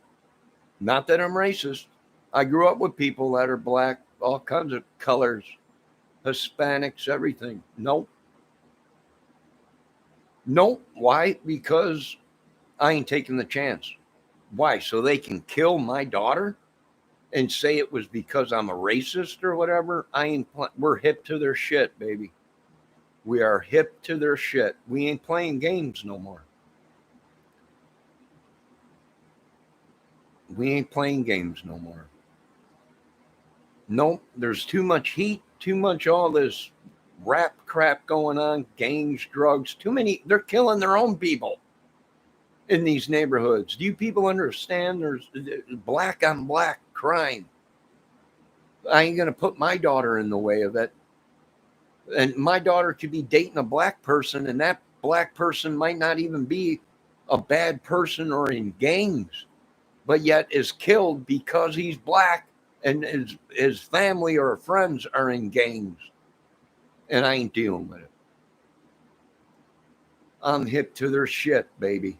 Not that I'm racist. I grew up with people that are black, all kinds of colors, Hispanics, everything. Nope. Why? Because I ain't taking the chance. Why? So they can kill my daughter and say it was because I'm a racist or whatever? We're hip to their shit, baby. We are hip to their shit. We ain't playing games no more. We ain't playing games no more. Nope, there's too much heat, too much all this rap crap going on, gangs, drugs, too many. They're killing their own people in these neighborhoods. Do you people understand there's black on black crime? I ain't going to put my daughter in the way of it. And my daughter could be dating a black person, and that black person might not even be a bad person or in gangs, but yet is killed because he's black and his family or friends are in gangs. And I ain't dealing with it. I'm hip to their shit, baby.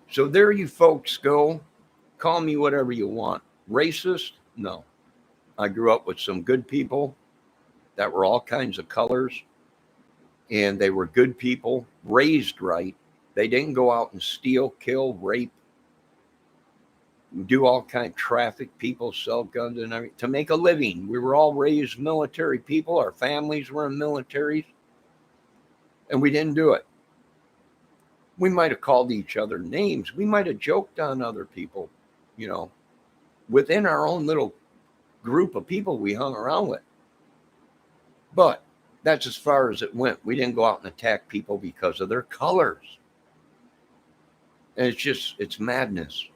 So there you folks go. Call me whatever you want. Racist? No. I grew up with some good people that were all kinds of colors, and they were good people, raised right. They didn't go out and steal, kill, rape, do all kind of traffic people, sell guns and everything to make a living. We were all raised military people. Our families were in militaries, and we didn't do it. We might have called each other names. We might have joked on other people, within our own little group of people we hung around with. But that's as far as it went. We didn't go out and attack people because of their colors. And it's madness.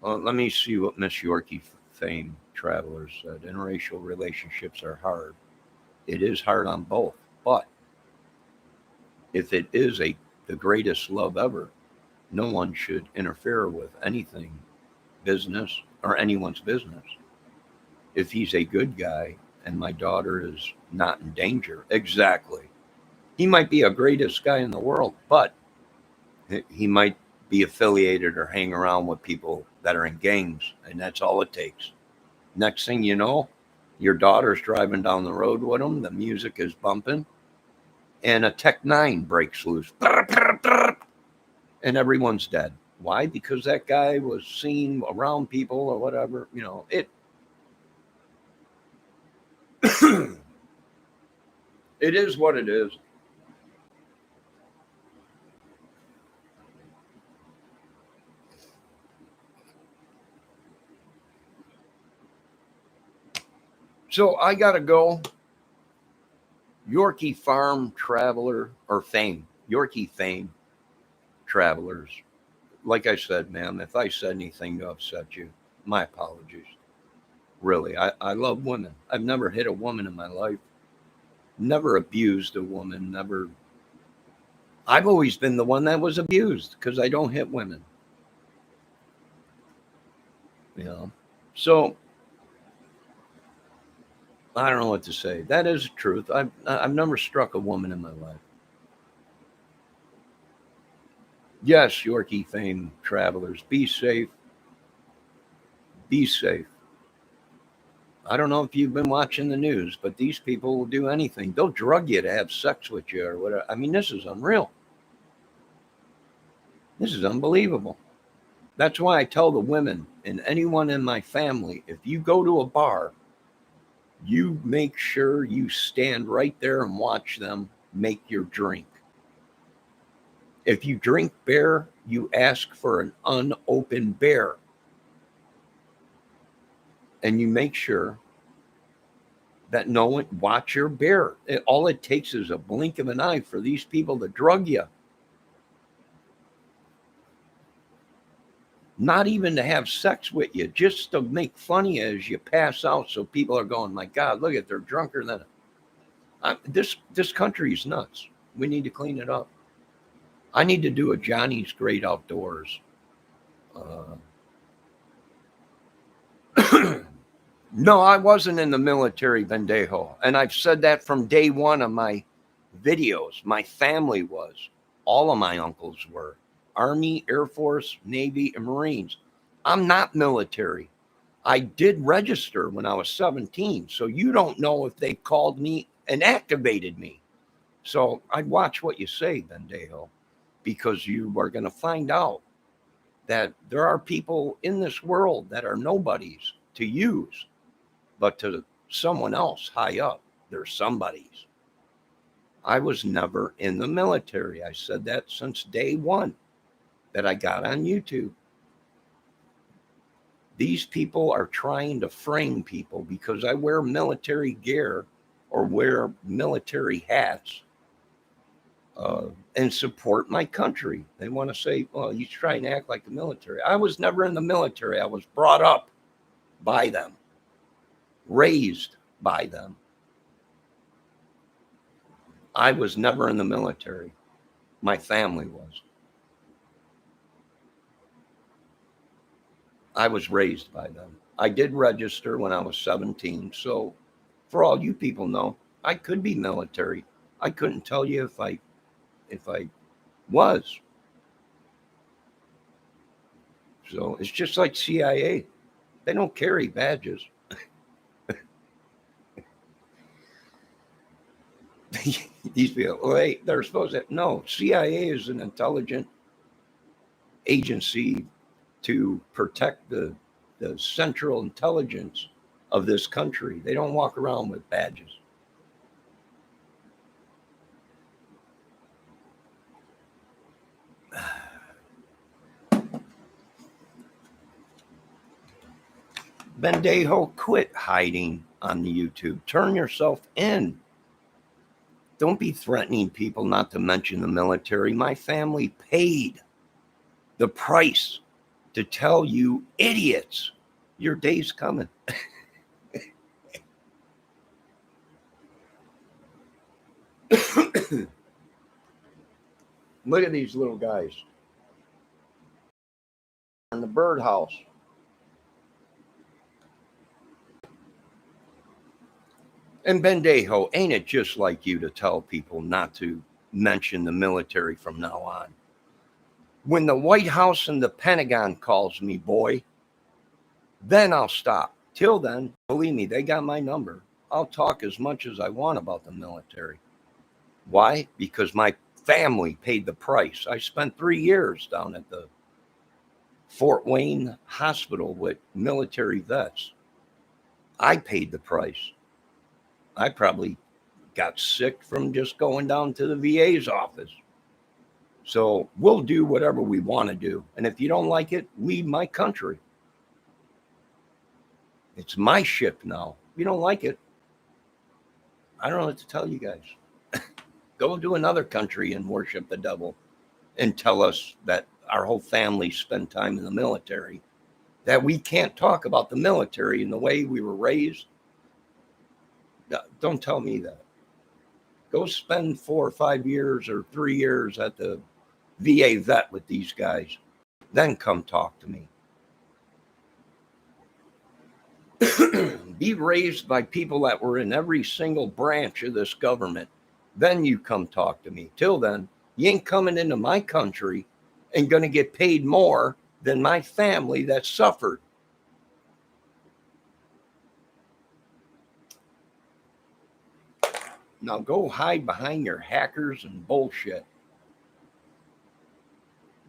Well, let me see what Miss Yorkie fame travelers said. Interracial relationships are hard. It is hard on both. But if it is the greatest love ever, no one should interfere with anything, business, or anyone's business. If he's a good guy and my daughter is not in danger, exactly. He might be a greatest guy in the world, but he might be affiliated or hang around with people that are in gangs, and that's all it takes. Next thing you know, your daughter's driving down the road with him, the music is bumping, and a Tech 9 breaks loose. and everyone's dead. Why? Because that guy was seen around people or whatever. It it is what it is. So I gotta go. Yorkie Farm Traveler or Fame, Yorkie Fame Travelers. Like I said, ma'am, if I said anything to upset you, my apologies. Really, I love women. I've never hit a woman in my life, never abused a woman, never. I've always been the one that was abused because I don't hit women. You know, so I don't know what to say. That is the truth. I've never struck a woman in my life. Yes, Yorkie Fame Travelers, be safe. Be safe. I don't know if you've been watching the news, but these people will do anything. They'll drug you to have sex with you or whatever. I mean, this is unreal. This is unbelievable. That's why I tell the women and anyone in my family, if you go to a bar, you make sure you stand right there and watch them make your drink. If you drink beer, you ask for an unopened beer. And you make sure that no one watch your beer. All it takes is a blink of an eye for these people to drug you. Not even to have sex with you, just to make fun of you as you pass out. So people are going, my God, look at, they're drunker than this country is nuts. We need to clean it up. I need to do a Johnny's Great Outdoors. No, I wasn't in the military, Bendejo. And I've said that from day one of my videos. My family was. All of my uncles were. Army, Air Force, Navy, and Marines. I'm not military. I did register when I was 17. So you don't know if they called me and activated me. So I'd watch what you say, Bendejo, because you are going to find out that there are people in this world that are nobodies to use, but to someone else high up, they're somebodies. I was never in the military. I said that since day one that I got on YouTube. These people are trying to frame people because I wear military gear or wear military hats and support my country. They want to say, well, you try and act like the military. I was never in the military. I was brought up by them, raised by them. I was never in the military. My family was. I was raised by them. I did register when I was 17. So for all you people know, I could be military. I couldn't tell you if I was. So it's just like CIA. They don't carry badges. These people, well, they're supposed to. No, CIA is an intelligent agency to protect the central intelligence of this country. They don't walk around with badges. Bendejo, quit hiding on the YouTube. Turn yourself in. Don't be threatening people not to mention the military. My family paid the price to tell you idiots your day's coming. Look at these little guys in the birdhouse. And Bendejo, ain't it just like you to tell people not to mention the military from now on? When the White House and the Pentagon calls me, boy, then I'll stop. Till then, believe me, they got my number. I'll talk as much as I want about the military. Why? Because my family paid the price. I spent 3 years down at the Fort Wayne Hospital with military vets. I paid the price. I probably got sick from just going down to the VA's office. So we'll do whatever we want to do. And if you don't like it, leave my country. It's my ship now. If you don't like it, I don't know what to tell you guys. Go to another country and worship the devil and tell us that our whole family spend time in the military, that we can't talk about the military and the way we were raised. Don't tell me that. Go spend 4 or 5 years or 3 years at the VA vet with these guys. Then come talk to me. Be raised by people that were in every single branch of this government. Then you come talk to me. Till then, you ain't coming into my country and going to get paid more than my family that suffered. Now go hide behind your hackers and bullshit.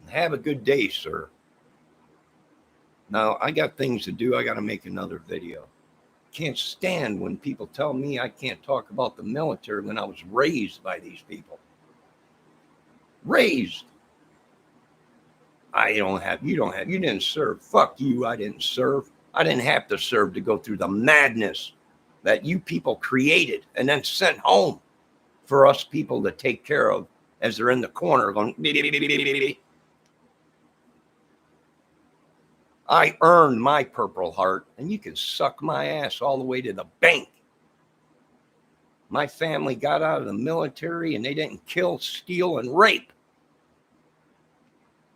Have a good day, sir. Now, I got things to do. I got to make another video. Can't stand when people tell me I can't talk about the military when I was raised by these people. Raised. You didn't serve. Fuck you, I didn't serve. I didn't have to serve to go through the madness that you people created and then sent home for us people to take care of as they're in the corner going, I earned my Purple Heart, and you can suck my ass all the way to the bank. My family got out of the military, and they didn't kill, steal, and rape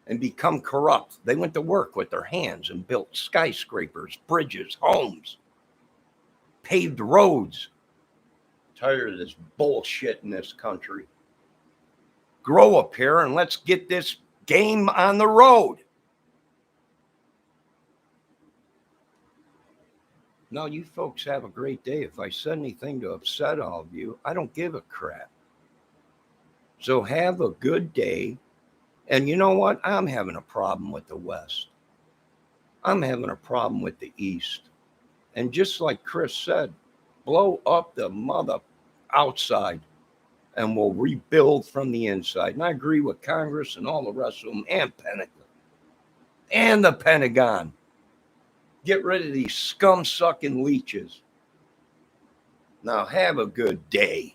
and become corrupt. They went to work with their hands and built skyscrapers, bridges, homes, paved roads. Tired of this bullshit in this country. Grow up here, and let's get this game on the road. No, you folks have a great day. If I said anything to upset all of you, I don't give a crap. So have a good day. And you know what? I'm having a problem with the West. I'm having a problem with the East. And just like Chris said, blow up the mother outside and we'll rebuild from the inside. And I agree with Congress and all the rest of them and Pentagon and the Pentagon. Get rid of these scum-sucking leeches. Now have a good day.